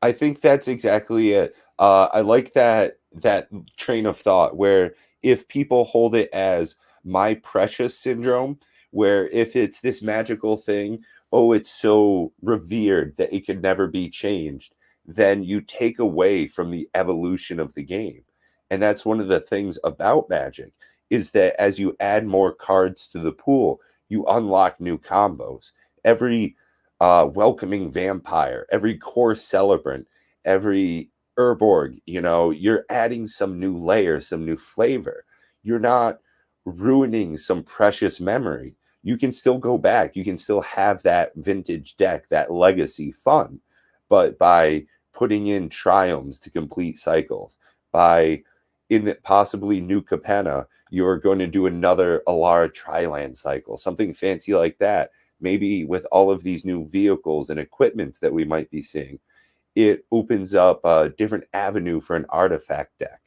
I think that's exactly it. I like that train of thought where if people hold it as my precious syndrome, where if it's this magical thing, oh, it's so revered that it could never be changed, then you take away from the evolution of the game. And that's one of the things about Magic is that as you add more cards to the pool, you unlock new combos. Every welcoming vampire, every core celebrant, every Urborg, you're adding some new layer, some new flavor. You're not ruining some precious memory. You can still go back. You can still have that vintage deck, that legacy fun. But by putting in triomes to complete cycles, by in the possibly new Capenna, you're going to do another Alara Triland cycle, something fancy like that. Maybe with all of these new vehicles and equipments that we might be seeing, it opens up a different avenue for an artifact deck.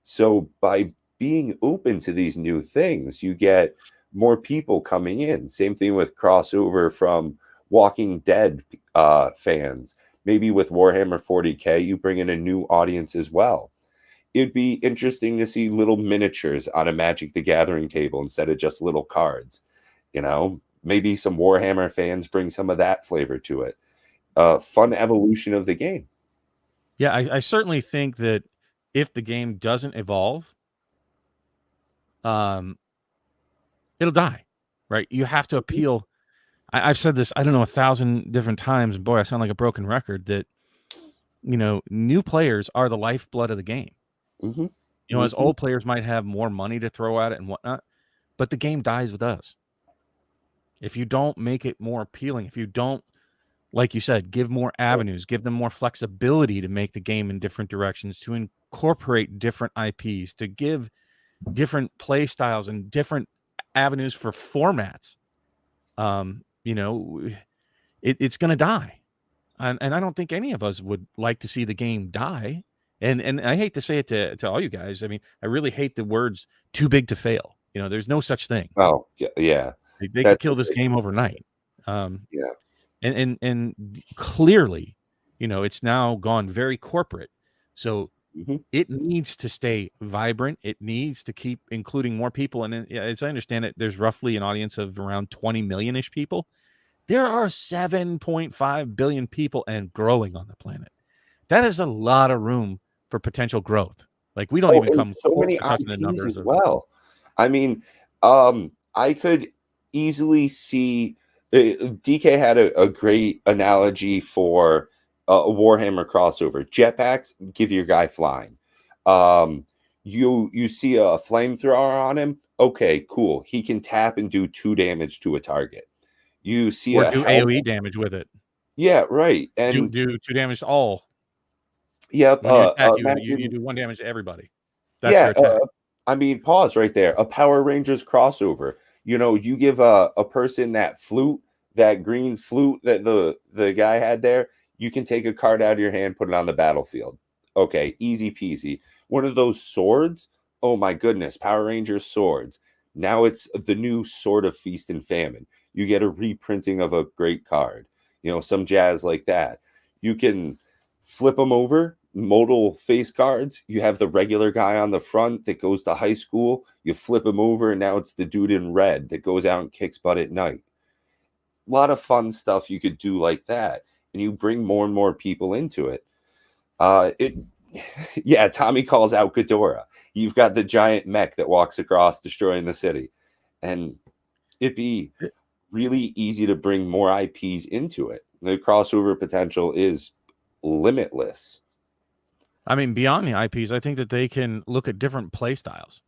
So by being open to these new things, you get more people coming in. Same thing with crossover from Walking Dead fans. Maybe with Warhammer 40K, you bring in a new audience as well. It'd be interesting to see little miniatures on a Magic the Gathering table instead of just little cards. Maybe some Warhammer fans bring some of that flavor to it. Fun evolution of the game.
Yeah, I certainly think that if the game doesn't evolve, it'll die, right? You have to appeal. I've said this, I don't know, 1,000 different times, and boy, I sound like a broken record, that, new players are the lifeblood of the game. As old players might have more money to throw at it and whatnot, but the game dies with us. If you don't make it more appealing, if you don't, like you said, give more avenues, give them more flexibility to make the game in different directions, to incorporate different IPs, to give different play styles and different avenues for formats, it's going to die. And I don't think any of us would like to see the game die. And I hate to say it to all you guys. I mean, I really hate the words "too big to fail." There's no such thing.
Oh, yeah.
They could kill this game overnight.
Yeah.
And clearly, it's now gone very corporate. So it needs to stay vibrant. It needs to keep including more people. And as I understand it, there's roughly an audience of around 20 million-ish people. There are 7.5 billion people and growing on the planet. That is a lot of room for potential growth. Like, we don't even come
so
close
many
to touching the
IPs
numbers
as well. I mean, I could easily see DK had a great analogy for a Warhammer crossover. Jetpacks give your guy flying. You see a flamethrower on him. Okay, cool. He can tap and do 2 damage to a target. You see
or
a
do
helmet.
AoE damage with it.
Yeah, right. And
do 2 damage to all.
Yep.
When you attack, you do 1 damage to everybody. That's your attack.
I mean, pause right there. A Power Rangers crossover. You give a person that flute, that green flute that the guy had there, you can take a card out of your hand, put it on the battlefield. Okay, easy peasy. One of those swords, oh my goodness, Power Rangers swords. Now it's the new Sword of Feast and Famine. You get a reprinting of a great card. Some jazz like that. You can flip them over, modal face cards. You have the regular guy on the front that goes to high school. You flip him over, and now it's the dude in red that goes out and kicks butt at night. A lot of fun stuff you could do like that, and you bring more and more people into it. Yeah, Tommy calls out Ghidorah. You've got the giant mech that walks across, destroying the city, and it'd be really easy to bring more IPs into it. The crossover potential is limitless.
I mean, beyond the IPs, I think that they can look at different play styles,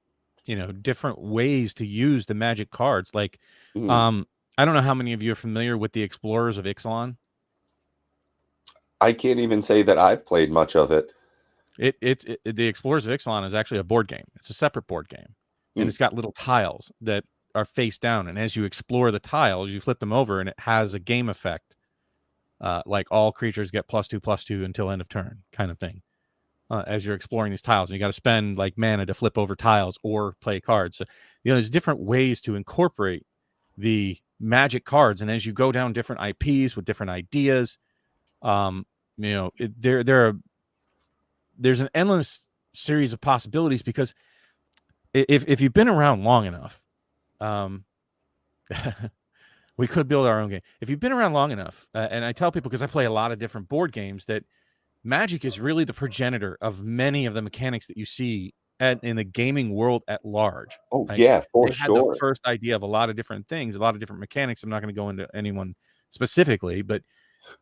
different ways to use the Magic cards. Like, I don't know how many of you are familiar with the Explorers of Ixalan.
I can't even say that I've played much of it.
The Explorers of Ixalan is actually a board game. It's a separate board game, and it's got little tiles that are face down. And as you explore the tiles, you flip them over, and it has a game effect, like all creatures get +2/+2 until end of turn, kind of thing. As you're exploring these tiles, and you got to spend like mana to flip over tiles or play cards. So, there's different ways to incorporate the Magic cards, and as you go down different IPs with different ideas, there's an endless series of possibilities, because if you've been around long enough, we could build our own game. If you've been around long enough, and I tell people, because I play a lot of different board games, that Magic is really the progenitor of many of the mechanics that you see in the gaming world at large.
Oh,
Right?
yeah, for
They had the
sure.
first idea of a lot of different things, a lot of different mechanics. I'm not going to go into anyone specifically, but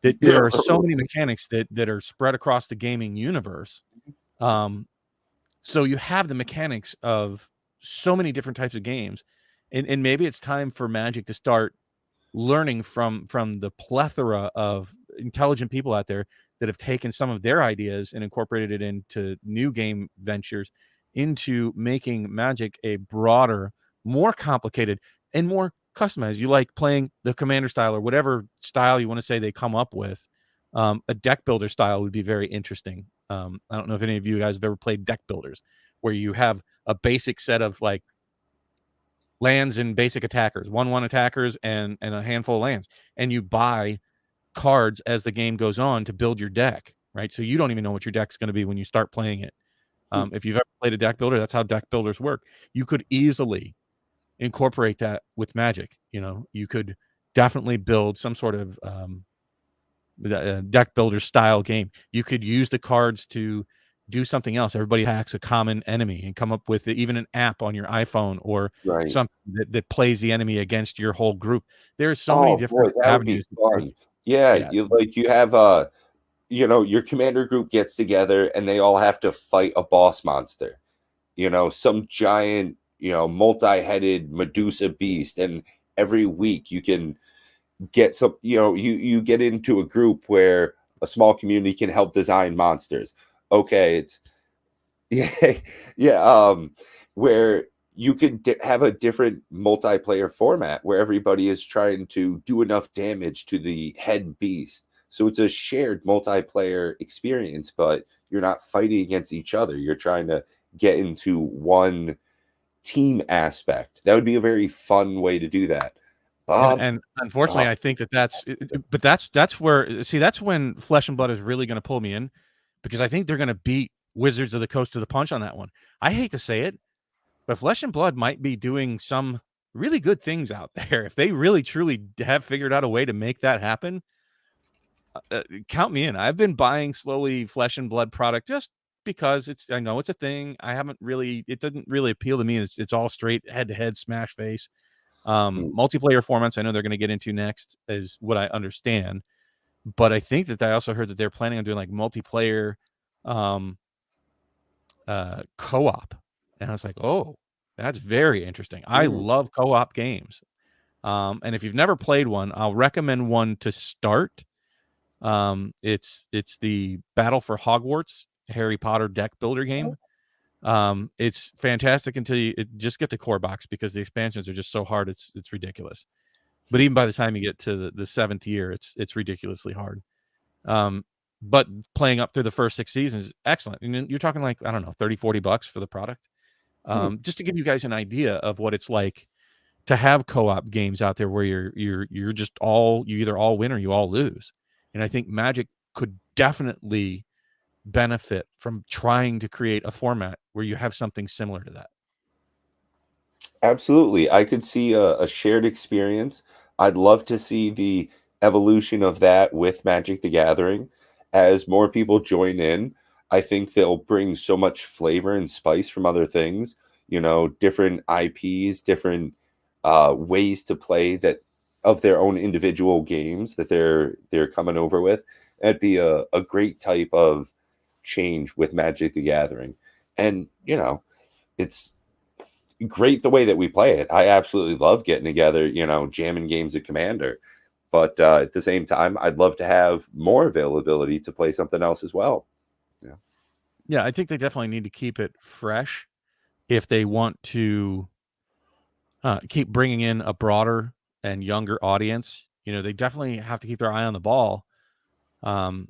that there are so many mechanics that are spread across the gaming universe. So you have the mechanics of so many different types of games, and maybe it's time for Magic to start learning from the plethora of intelligent people out there that have taken some of their ideas and incorporated it into new game ventures, into making Magic a broader, more complicated, and more customized. You like playing the Commander style, or whatever style you want to say they come up with. A deck builder style would be very interesting. I don't know if any of you guys have ever played deck builders, where you have a basic set of like lands and basic attackers, 1/1 attackers, and a handful of lands, and you buy cards as the game goes on to build your deck, right? So you don't even know what your deck's going to be when you start playing it. If you've ever played a deck builder, that's how deck builders work. You could easily incorporate that with Magic. You could definitely build some sort of deck builder style game. You could use the cards to do something else. Everybody hacks a common enemy and come up with even an app on your iPhone, or
Right.
something that plays the enemy against your whole group. There's so many
Oh, boy,
different
that would be
avenues to
fun.
take.
Yeah,
Yeah.
you have, your commander group gets together, and they all have to fight a boss monster. Some giant, multi-headed Medusa beast, and every week you can get some, you get into a group where a small community can help design monsters. Okay, it's yeah, yeah, where you could have a different multiplayer format where everybody is trying to do enough damage to the head beast. So it's a shared multiplayer experience, but you're not fighting against each other. You're trying to get into one team aspect. That would be a very fun way to do that.
And unfortunately, I think but that's where, see, that's when Flesh and Blood is really going to pull me in, because I think they're going to beat Wizards of the Coast to the punch on that one. I hate to say it, but Flesh and Blood might be doing some really good things out there. If they really truly have figured out a way to make that happen, count me in. I've been buying slowly Flesh and Blood product, just because I know it's a thing. It doesn't really appeal to me. It's all straight head-to-head smash face. Multiplayer formats, I know they're going to get into next, is what I understand. But I think that I also heard that they're planning on doing like multiplayer co-op. And I was like, oh, that's very interesting. I love co-op games. And if you've never played one, I'll recommend one to start. It's the Battle for Hogwarts Harry Potter deck builder game. It's fantastic until you just get the core box, because the expansions are just so hard. It's ridiculous. But even by the time you get to the seventh year, it's ridiculously hard. But playing up through the first 6 seasons is excellent. And you're talking like, I don't know, $30-$40 for the product. Just to give you guys an idea of what it's like to have co-op games out there, where you're just you either all win or you all lose. And I think Magic could definitely benefit from trying to create a format where you have something similar to that.
Absolutely. I could see a shared experience. I'd love to see the evolution of that with Magic the Gathering. As more people join in, I think they'll bring so much flavor and spice from other things, different IPs, different ways to play that of their own individual games that they're coming over with. That'd be a great type of change with Magic the Gathering. And, it's great the way that we play it. I absolutely love getting together, jamming games of Commander. But at the same time, I'd love to have more availability to play something else as well.
Yeah, I think they definitely need to keep it fresh if they want to keep bringing in a broader and younger audience. They definitely have to keep their eye on the ball. I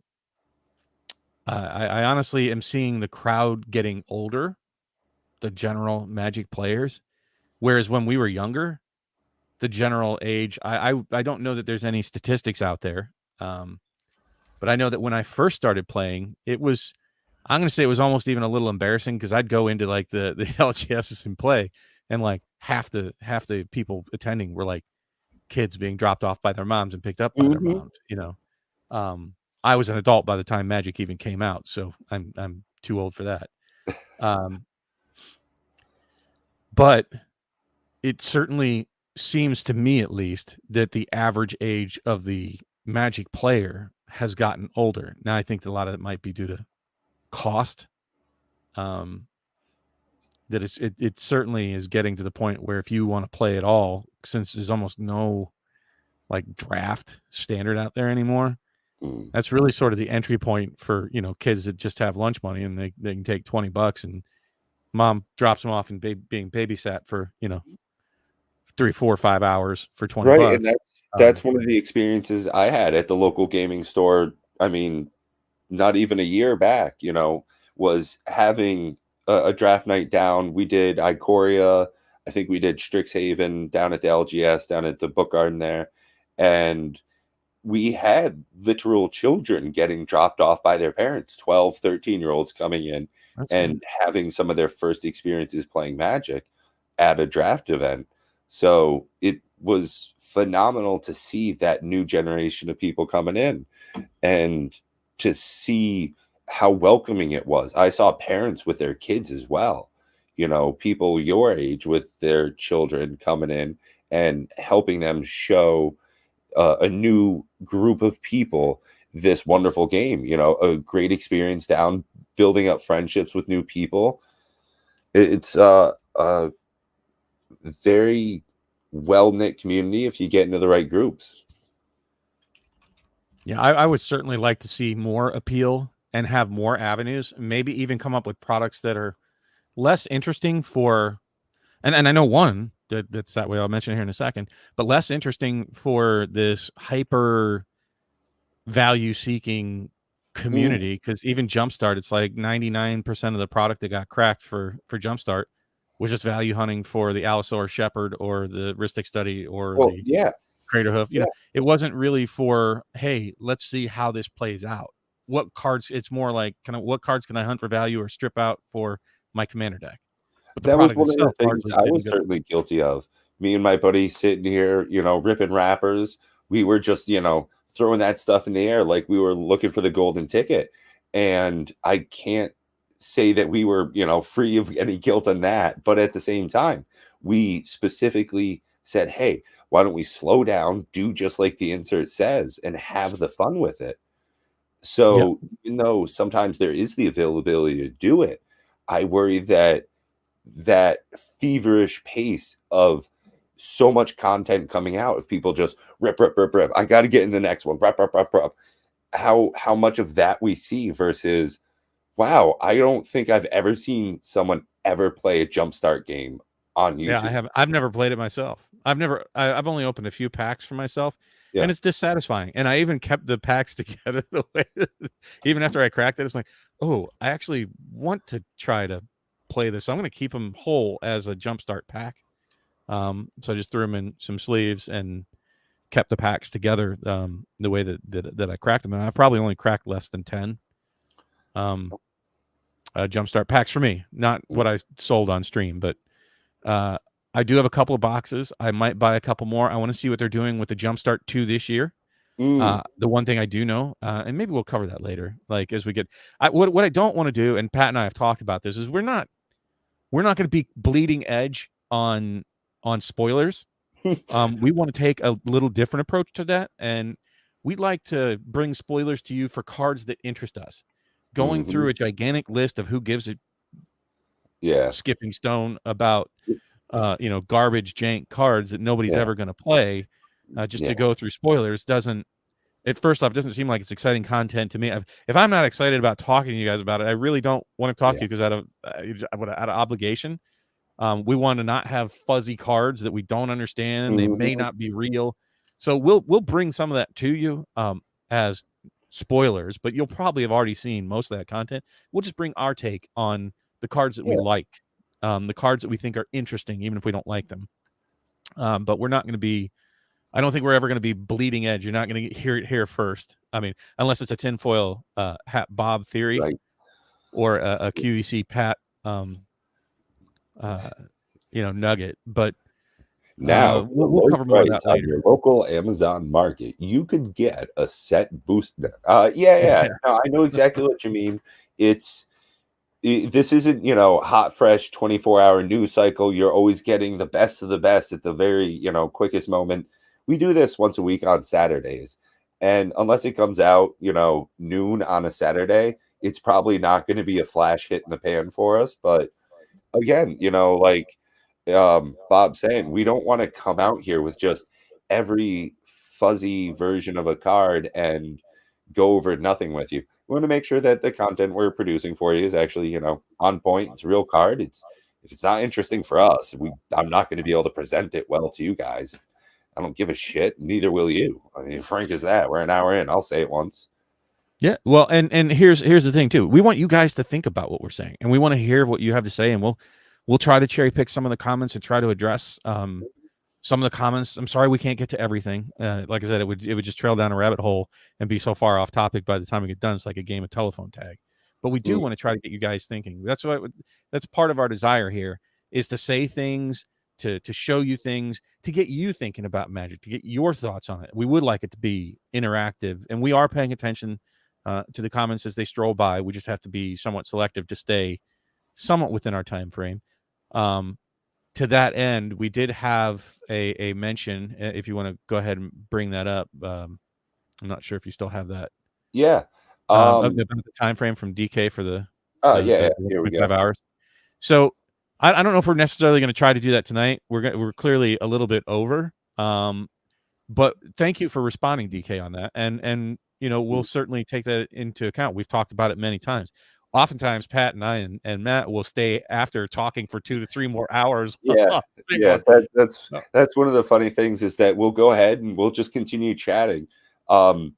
honestly am seeing the crowd getting older, the general Magic players, whereas when we were younger, the general age. I don't know that there's any statistics out there, but I know that when I first started playing, I'm going to say it was almost even a little embarrassing because I'd go into like the LGSs and play, and like half the people attending were like kids being dropped off by their moms and picked up by their moms. I was an adult by the time Magic even came out, so I'm too old for that. But it certainly seems to me, at least, that the average age of the Magic player has gotten older. Now, I think a lot of it might be due to cost. That it certainly is getting to the point where if you want to play at all, since there's almost no like draft standard out there anymore, that's really sort of the entry point for kids that just have lunch money and they can take $20 and mom drops them off and being babysat for 3, 4, 5 hours for $20.
Right, and that's one of the experiences I had at the local gaming store. I mean, not even a year back, was having a draft night down. We did Ikoria. I think we did Strixhaven down at the LGS, down at the Book Garden there. And we had literal children getting dropped off by their parents, 12, 13-year-olds coming in and having some of their first experiences playing Magic at a draft event. So it was phenomenal to see that new generation of people coming in and to see how welcoming it was. I saw parents with their kids as well, people your age with their children coming in and helping them show a new group of people this wonderful game, a great experience down, building up friendships with new people. It's a very well-knit community if you get into the right groups.
Yeah, I would certainly like to see more appeal and have more avenues, maybe even come up with products that are less interesting for, and I know one that's that way, I'll mention it here in a second, but less interesting for this hyper value seeking community, because even Jumpstart, it's like 99% of the product that got cracked for Jumpstart was just value hunting for the Allosaur Shepherd or the Ristic Study or the Crater Hoof. It wasn't really for, hey, let's see how this plays out. What cards? It's more like what cards can I hunt for value or strip out for my commander deck. But
that was one of the things I was certainly guilty of. Me and my buddy sitting here, ripping wrappers. We were just, throwing that stuff in the air like we were looking for the golden ticket. And I can't say that we were, free of any guilt on that. But at the same time, we specifically said, hey, why don't we slow down, do just like the insert says, and have the fun with it? So even though sometimes there is the availability to do it, I worry that feverish pace of so much content coming out, if people just rip, I got to get in the next one, how much of that we see versus, wow, I don't think I've ever seen someone ever play a Jumpstart game on YouTube.
Yeah, I haven't. I've never played it myself. I've only opened a few packs for myself, and it's dissatisfying. And I even kept the packs together the way even after I cracked it, it's like, oh, I actually want to try to play this. So I'm going to keep them whole as a Jumpstart pack. So I just threw them in some sleeves and kept the packs together the way that I cracked them. And I probably only cracked less than 10 Jumpstart packs for me, not what I sold on stream, but I do have a couple of boxes. I might buy a couple more. I want to see what they're doing with the Jumpstart 2 this year. The one thing I do know, and maybe we'll cover that later, like as we get, what I don't want to do, and Pat and I have talked about this, is we're not going to be bleeding edge on spoilers. We want to take a little different approach to that, and we'd like to bring spoilers to you for cards that interest us. Going through a gigantic list of who gives a skipping stone about garbage jank cards that nobody's ever going to play, just to go through spoilers doesn't seem like it's exciting content to me. If I'm not excited about talking to you guys about it, I really don't want to talk to you, because out of obligation. We want to not have fuzzy cards that we don't understand. They may not be real. So we'll bring some of that to you as spoilers, but you'll probably have already seen most of that content. We'll just bring our take on the cards that we like, the cards that we think are interesting, even if we don't like them. but we're not going to be. I don't think we're ever going to be bleeding edge. You're not going to hear it here first. I mean, unless it's a tinfoil hat Bob theory,
Right.
or a QVC Pat, nugget. But
Now, for the
we'll
low
cover more of
price
that
on
later.
your local Amazon market, you could get a set boost. Yeah. No, I know exactly what you mean. This isn't, hot, fresh 24-hour news cycle. You're always getting the best of the best at the very, quickest moment. We do this once a week on Saturdays. And unless it comes out, noon on a Saturday, it's probably not going to be a flash hit in the pan for us. But again, like Bob saying, we don't want to come out here with just every fuzzy version of a card and go over nothing with you. We want to make sure that the content we're producing for you is actually, on point. It's a real card. If it's not interesting for us, I'm not going to be able to present it well to you guys. I don't give a shit. Neither will you. I mean, frank as that. We're an hour in. I'll say it once.
Yeah, well, and here's the thing too. We want you guys to think about what we're saying, and we want to hear what you have to say, and we'll try to cherry pick some of the comments and try to address some of the comments. I'm sorry we can't get to everything. Like I said, it would just trail down a rabbit hole and be so far off topic by the time we get done. It's like a game of telephone tag. But we do want to try to get you guys thinking. That's part of our desire here, is to say things, to show you things, to get you thinking about Magic, to get your thoughts on it. We would like it to be interactive, and we are paying attention to the comments as they stroll by. We just have to be somewhat selective to stay somewhat within our time frame. To that end, we did have a mention. If you want to go ahead and bring that up, I'm not sure if you still have that.
Yeah.
About the time frame from DK for the
here we go.
5 hours. So I don't know if we're necessarily going to try to do that tonight. We're clearly a little bit over. But thank you for responding, DK, on that. And we'll certainly take that into account. We've talked about it many times. Oftentimes, Pat and I and Matt will stay after talking for 2 to 3 more hours.
Yeah. That's one of the funny things, is that we'll go ahead and we'll just continue chatting. A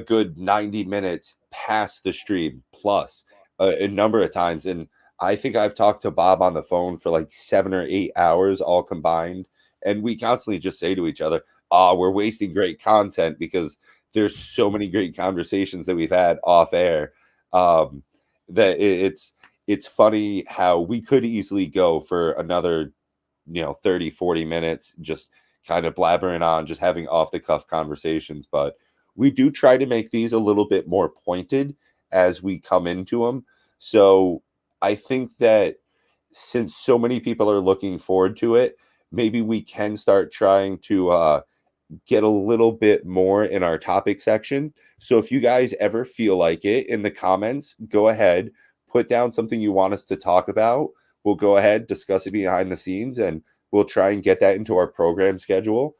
good 90 minutes past the stream plus a number of times. And I think I've talked to Bob on the phone for like 7 or 8 hours all combined. And we constantly just say to each other, we're wasting great content because there's so many great conversations that we've had off air. That it's funny how we could easily go for another, 30, 40 minutes, just kind of blabbering on, just having off the cuff conversations. But we do try to make these a little bit more pointed as we come into them. So I think that since so many people are looking forward to it, maybe we can start trying to get a little bit more in our topic section. So if you guys ever feel like it in the comments, go ahead, put down something you want us to talk about. We'll go ahead, discuss it behind the scenes, and we'll try and get that into our program schedule.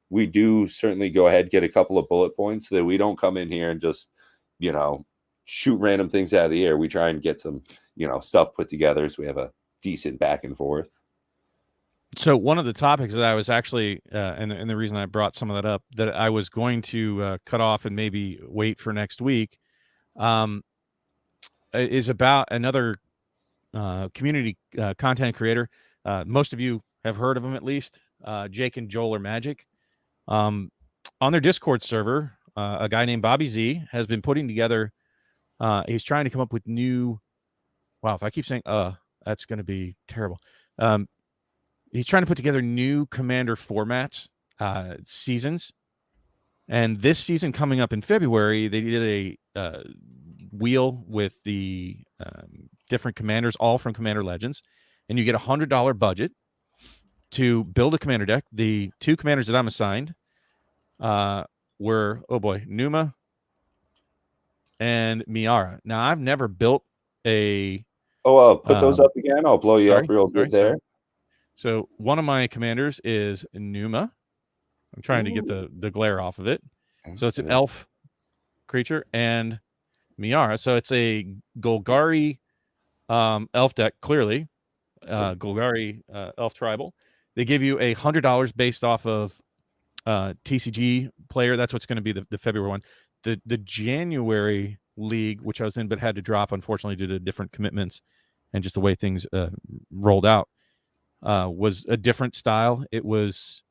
We do certainly go ahead, get a couple of bullet points so that we don't come in here and just, shoot random things out of the air. We try and get some, stuff put together so we have a decent back and forth.
So one of the topics that I was actually, and the reason I brought some of that up, that I was going to cut off and maybe wait for next week, is about another community content creator. Most of you have heard of him, at least. Jake and Joel are Magic. On their Discord server, a guy named Bobby Z has been putting together. He's trying to come up with new. Wow, if I keep saying that's going to be terrible. He's trying to put together new Commander formats, seasons. And this season coming up in February, they did a wheel with the different commanders, all from Commander Legends. And you get $100 budget to build a commander deck. The 2 commanders that I'm assigned were, Numa and Miara. Now, I've never built a...
put those up again. I'll blow you up real good there.
So one of my commanders is Numa. I'm trying to get the glare off of it. So it's an elf creature, and Miara. So it's a Golgari elf deck, clearly. Golgari elf tribal. They give you $100 based off of TCG player. That's what's going to be the February one. The January league, which I was in but had to drop, unfortunately, due to different commitments and just the way things rolled out. was a different style. It was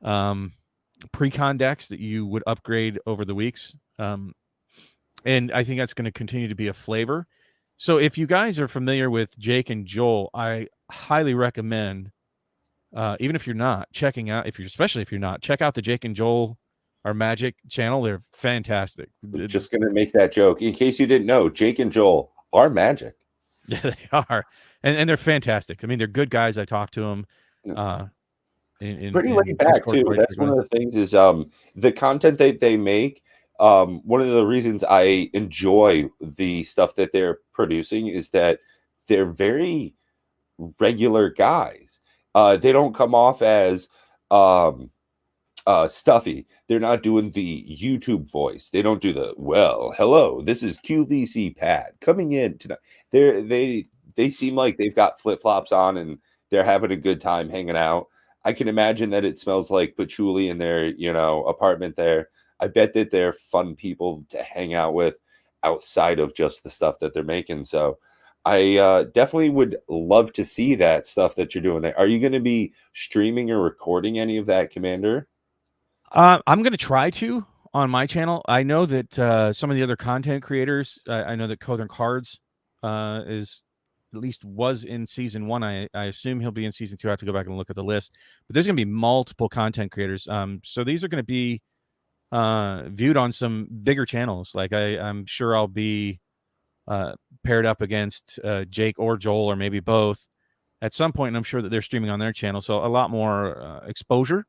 pre-con decks that you would upgrade over the weeks. And I think that's going to continue to be a flavor. So if you guys are familiar with Jake and Joel, I highly recommend, even if you're not checking out, especially if you're not, check out the Jake and Joel, our Magic channel. They're fantastic.
Just going to make that joke. In case you didn't know, Jake and Joel are Magic.
Yeah, they are. And they're fantastic. I mean, they're good guys. I talk to them.
Pretty laid back
Discord
too. That's one of the things is the content that they make. One of the reasons I enjoy the stuff that they're producing is that they're very regular guys. They don't come off as stuffy. They're not doing the YouTube voice. They don't do the, well, hello, this is QVC Pat coming in tonight. They seem like they've got flip-flops on and they're having a good time hanging out. I can imagine that it smells like patchouli in their, apartment there. I bet that they're fun people to hang out with outside of just the stuff that they're making. So I definitely would love to see that stuff that you're doing there. Are you going to be streaming or recording any of that, Commander?
I'm going to try to on my channel. I know that some of the other content creators, I know that Cothern Cards was in season 1. I assume he'll be in season 2. I have to go back and look at the list. But there's going to be multiple content creators. So these are going to be viewed on some bigger channels. Like I'm sure I'll be paired up against Jake or Joel or maybe both at some point, and I'm sure that they're streaming on their channel. So a lot more exposure.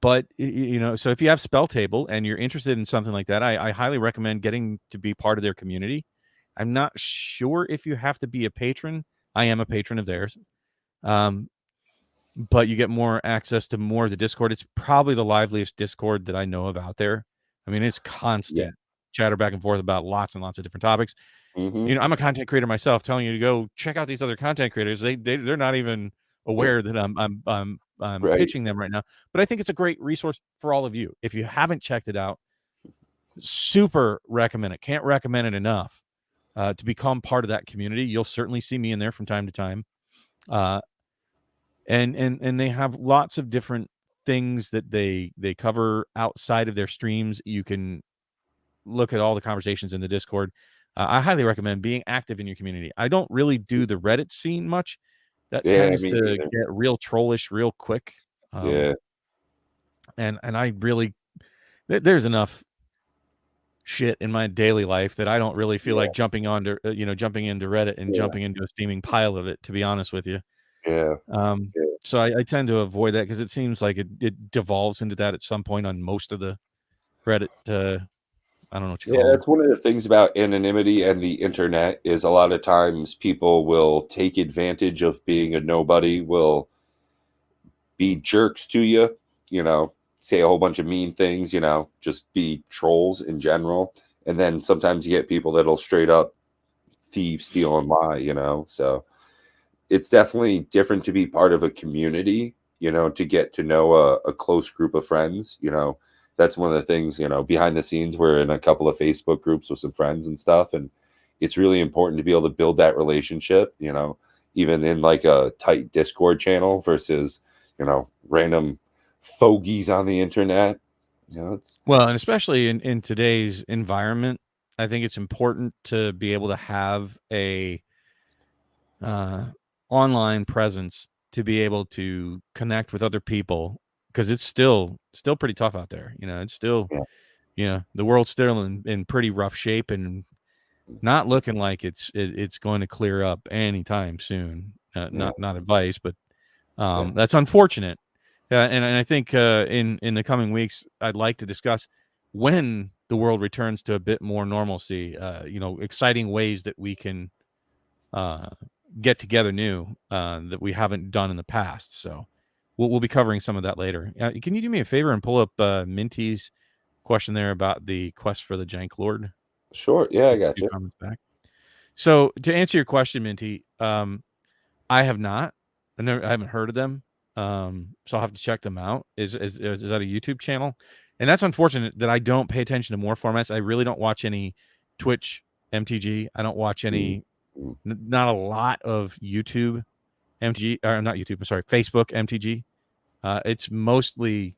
But so if you have Spell Table and you're interested in something like that, I highly recommend getting to be part of their community. I'm not sure if you have to be a patron. I am a patron of theirs. But you get more access to more of the Discord. It's probably the liveliest Discord that I know of out there. I mean, it's constant chatter back and forth about lots and lots of different topics.
Mm-hmm.
I'm a content creator myself, telling you to go check out these other content creators. They're not even aware that I'm pitching them right now. But I think it's a great resource for all of you. If you haven't checked it out, super recommend it. Can't recommend it enough. To become part of that community. You'll certainly see me in there from time to time. And they have lots of different things that they cover outside of their streams. You can look at all the conversations in the Discord. I highly recommend being active in your community. I don't really do the Reddit scene much. That tends to get real trollish real quick. And I really, there's enough shit in my daily life that I don't really feel like jumping into Reddit and jumping into a steaming pile of it, to be honest with you. So I tend to avoid that because it seems like it devolves into that at some point on most of the Reddit. I don't know what you call
that's one of the things about anonymity and the internet is a lot of times people will take advantage of being a nobody, will be jerks to you, say a whole bunch of mean things, just be trolls in general. And then sometimes you get people that'll straight up thieve, steal, and lie, So it's definitely different to be part of a community, to get to know a close group of friends, That's one of the things, behind the scenes, we're in a couple of Facebook groups with some friends and stuff. And it's really important to be able to build that relationship, even in like a tight Discord channel versus, random fogies on the internet.
Well, and especially in today's environment, I think it's important to be able to have a online presence to be able to connect with other people, because it's still pretty tough out there. It's still, the world's still in pretty rough shape and not looking like it's going to clear up anytime soon. Not advice, but that's unfortunate. And I think in the coming weeks, I'd like to discuss when the world returns to a bit more normalcy. Exciting ways that we can get together new that we haven't done in the past. So we'll be covering some of that later. Can you do me a favor and pull up Minty's question there about the quest for the Jank Lord?
Sure. Yeah, I got you.
Back. So to answer your question, Minty, I have not. I haven't heard of them. So I'll have to check them out. Is that a YouTube channel? And that's unfortunate that I don't pay attention to more formats. I really don't watch any Twitch, MTG. I don't watch any, not a lot of YouTube. MTG, or not YouTube, I'm sorry, Facebook MTG. It's mostly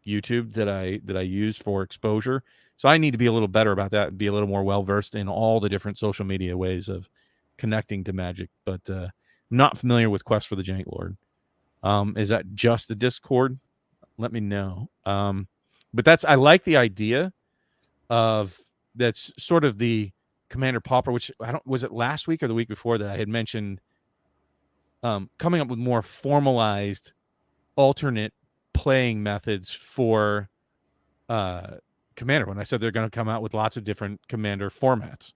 YouTube that I use for exposure. So I need to be a little better about that and be a little more well-versed in all the different social media ways of connecting to Magic. But I'm not familiar with Quest for the Jank Lord. Is that just the Discord? Let me know. But I like the idea of that's sort of the Commander Pauper, which was it last week or the week before that I had mentioned coming up with more formalized alternate playing methods for Commander. When I said they're going to come out with lots of different Commander formats,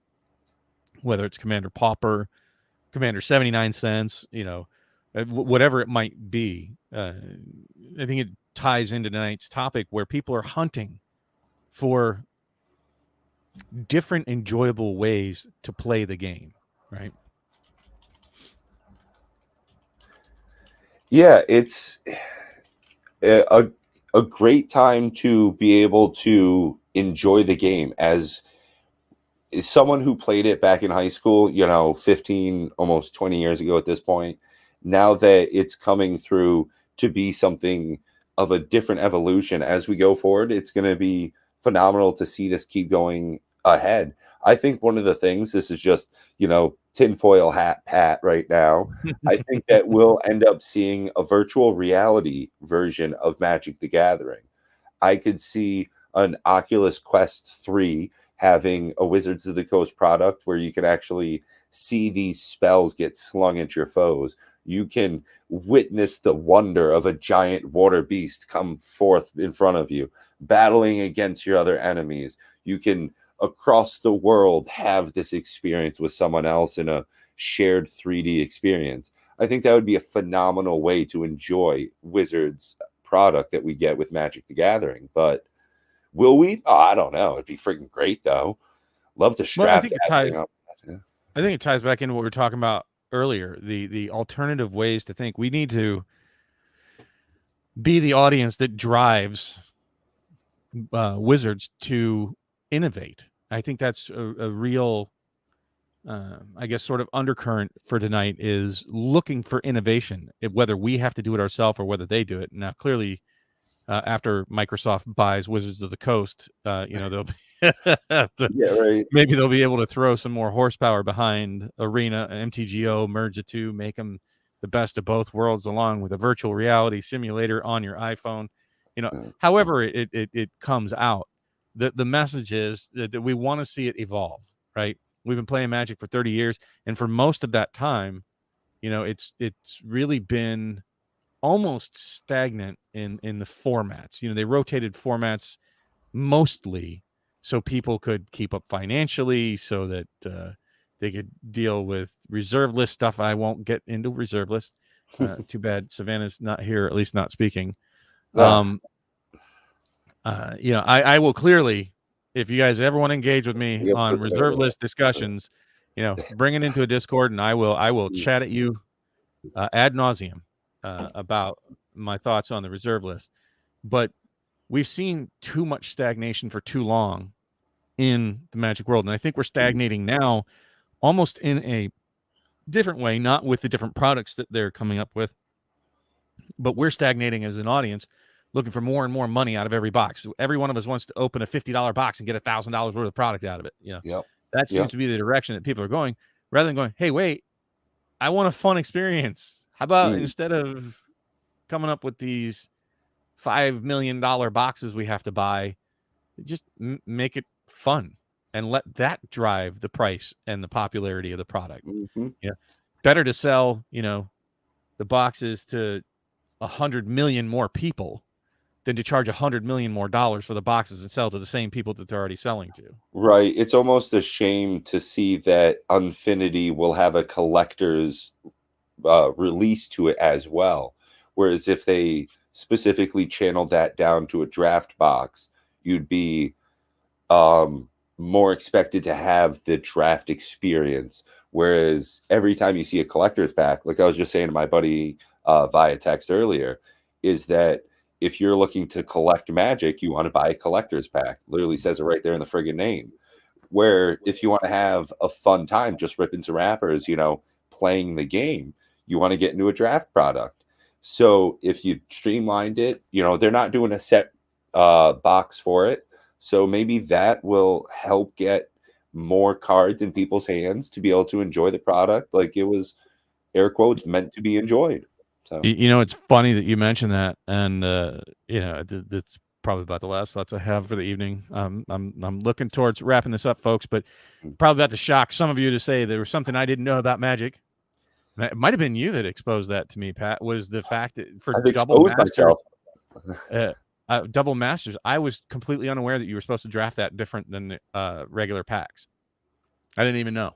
whether it's Commander Pauper, Commander 79 cents, whatever it might be. I think it ties into tonight's topic where people are hunting for different enjoyable ways to play the game, right?
Yeah, it's a great time to be able to enjoy the game as someone who played it back in high school, 15, almost 20 years ago at this point. Now that it's coming through to be something of a different evolution as we go forward, it's going to be phenomenal to see this keep going ahead. I think one of the things, this is just, tinfoil hat Pat right now. I think that we'll end up seeing a virtual reality version of Magic the Gathering. I could see an Oculus Quest 3 having a Wizards of the Coast product where you can actually see these spells get slung at your foes. You can witness the wonder of a giant water beast come forth in front of you, battling against your other enemies. You can, across the world, have this experience with someone else in a shared 3D experience. I think that would be a phenomenal way to enjoy Wizards product that we get with Magic the Gathering. But will we? Oh, I don't know. It'd be freaking great, though. Love to strap that thing up. Yeah.
I think it ties back into what we were talking about earlier, the alternative ways to think. We need to be the audience that drives Wizards to innovate. I think that's a real, I guess, sort of undercurrent for tonight is looking for innovation, whether we have to do it ourselves or whether they do it. Now, clearly, after Microsoft buys Wizards of the Coast, they'll be maybe they'll be able to throw some more horsepower behind Arena, MTGO, merge the two, make them the best of both worlds, along with a virtual reality simulator on your iPhone. However it comes out. The message is that we want to see it evolve, right? We've been playing Magic for 30 years, and for most of that time, it's really been almost stagnant in the formats. They rotated formats mostly so people could keep up financially, so that they could deal with reserve list stuff. I won't get into reserve list. Too bad Savannah's not here, at least not speaking. I will clearly, if you guys ever want to engage with me on reserve list discussions, bring it into a Discord, and I will chat at you ad nauseum about my thoughts on the reserve list. But we've seen too much stagnation for too long in the Magic world, and I think we're stagnating now, almost in a different way, not with the different products that they're coming up with, but we're stagnating as an audience, looking for more and more money out of every box. Every one of us wants to open a $50 box and get $1,000 worth of product out of it. That seems to be the direction that people are going, rather than going, hey, wait, I want a fun experience. How about instead of coming up with these $5 million boxes we have to buy, just make it fun and let that drive the price and the popularity of the product. Better to sell, the boxes to 100 million more people than to charge $100 million more for the boxes and sell to the same people that they're already selling to.
Right. It's almost a shame to see that Unfinity will have a collector's release to it as well. Whereas if they specifically channeled that down to a draft box, you'd be more expected to have the draft experience. Whereas every time you see a collector's pack, like I was just saying to my buddy via text earlier, is that if you're looking to collect Magic, you want to buy a collector's pack. Literally says it right there in the friggin' name. Where if you want to have a fun time, just ripping some wrappers, playing the game, you want to get into a draft product. So if you streamlined it, they're not doing a set box for it. So maybe that will help get more cards in people's hands to be able to enjoy the product like it was, air quotes, meant to be enjoyed. So
it's funny that you mentioned that, and that's probably about the last thoughts I have for the evening. I'm looking towards wrapping this up, folks, but probably about to shock some of you to say there was something I didn't know about Magic. It might have been you that exposed that to me, Pat. Was the fact that for
I've
double
exposed
masters, double masters, I was completely unaware that you were supposed to draft that different than regular packs. I didn't even know,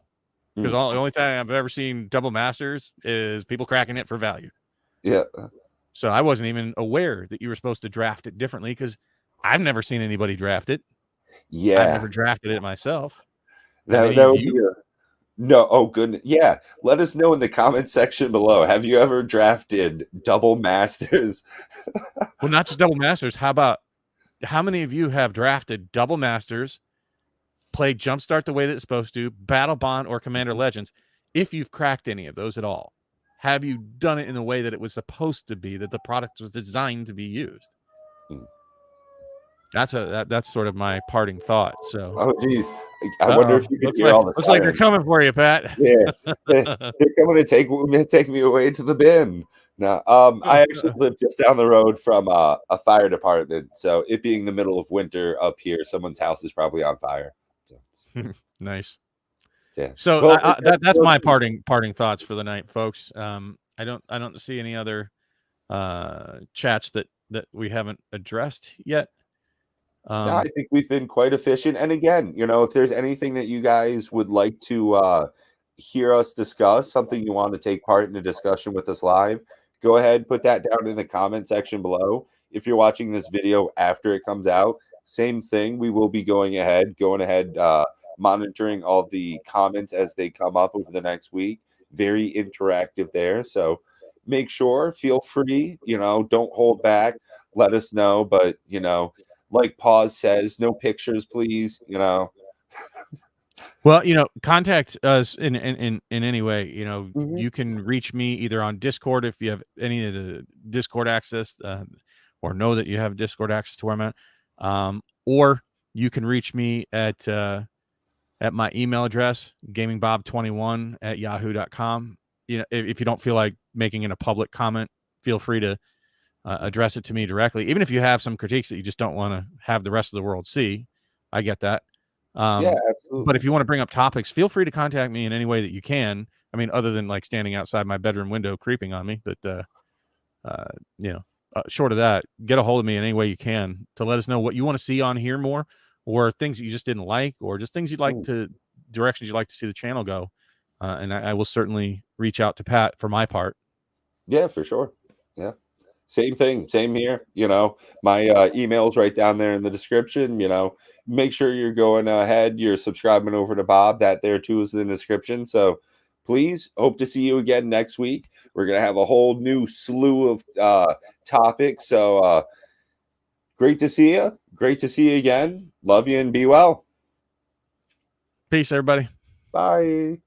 because the only time I've ever seen double masters is people cracking it for value.
Yeah.
So I wasn't even aware that you were supposed to draft it differently, because I've never seen anybody draft it.
Yeah.
I've never drafted it myself.
That would be no. Oh, goodness. Yeah. Let us know in the comment section below. Have you ever drafted double masters?
Well, not just double masters. How many of you have drafted double masters, played Jumpstart the way that it's supposed to, Battle Bond or Commander Legends? If you've cracked any of those at all, have you done it in the way that it was supposed to be, that the product was designed to be used? That's sort of my parting thought. So,
oh geez, I wonder if you can hear all the
looks like they're coming for you, Pat.
Yeah, they're coming to take me away to the bin. No, I actually live just down the road from a fire department, so it being the middle of winter up here, someone's house is probably on fire. So.
Nice.
Yeah.
So that's my parting thoughts for the night, folks. I don't see any other chats that we haven't addressed yet.
Yeah, I think we've been quite efficient. And again, if there's anything that you guys would like to hear us discuss, something you want to take part in a discussion with us live, go ahead, put that down in the comment section below. If you're watching this video after it comes out, same thing. We will be going ahead, monitoring all the comments as they come up over the next week. Very interactive there. So make sure, feel free, don't hold back. Let us know. But, like Pause says, no pictures, please.
Well, contact us in any way. You can reach me either on Discord if you have any of the Discord access, or know that you have Discord access to where I'm at, or you can reach me at my email address, gamingbob21@yahoo.com. If you don't feel like making it a public comment, feel free to address it to me directly. Even if you have some critiques that you just don't want to have the rest of the world see, I get that.
Yeah, absolutely.
But if you want to bring up topics, feel free to contact me in any way that you can. I mean, other than like standing outside my bedroom window creeping on me, but short of that, get a hold of me in any way you can to let us know what you want to see on here more, or things that you just didn't like, or just things you'd like directions you'd like to see the channel go. And I will certainly reach out to Pat for my part.
Yeah, for sure. Yeah. Same thing. Same here. My email's right down there in the description. Make sure you're going ahead. You're subscribing over to Bob. That there too is in the description. So please, hope to see you again next week. We're going to have a whole new slew of topics. So great to see you. Great to see you again. Love you and be well.
Peace, everybody.
Bye.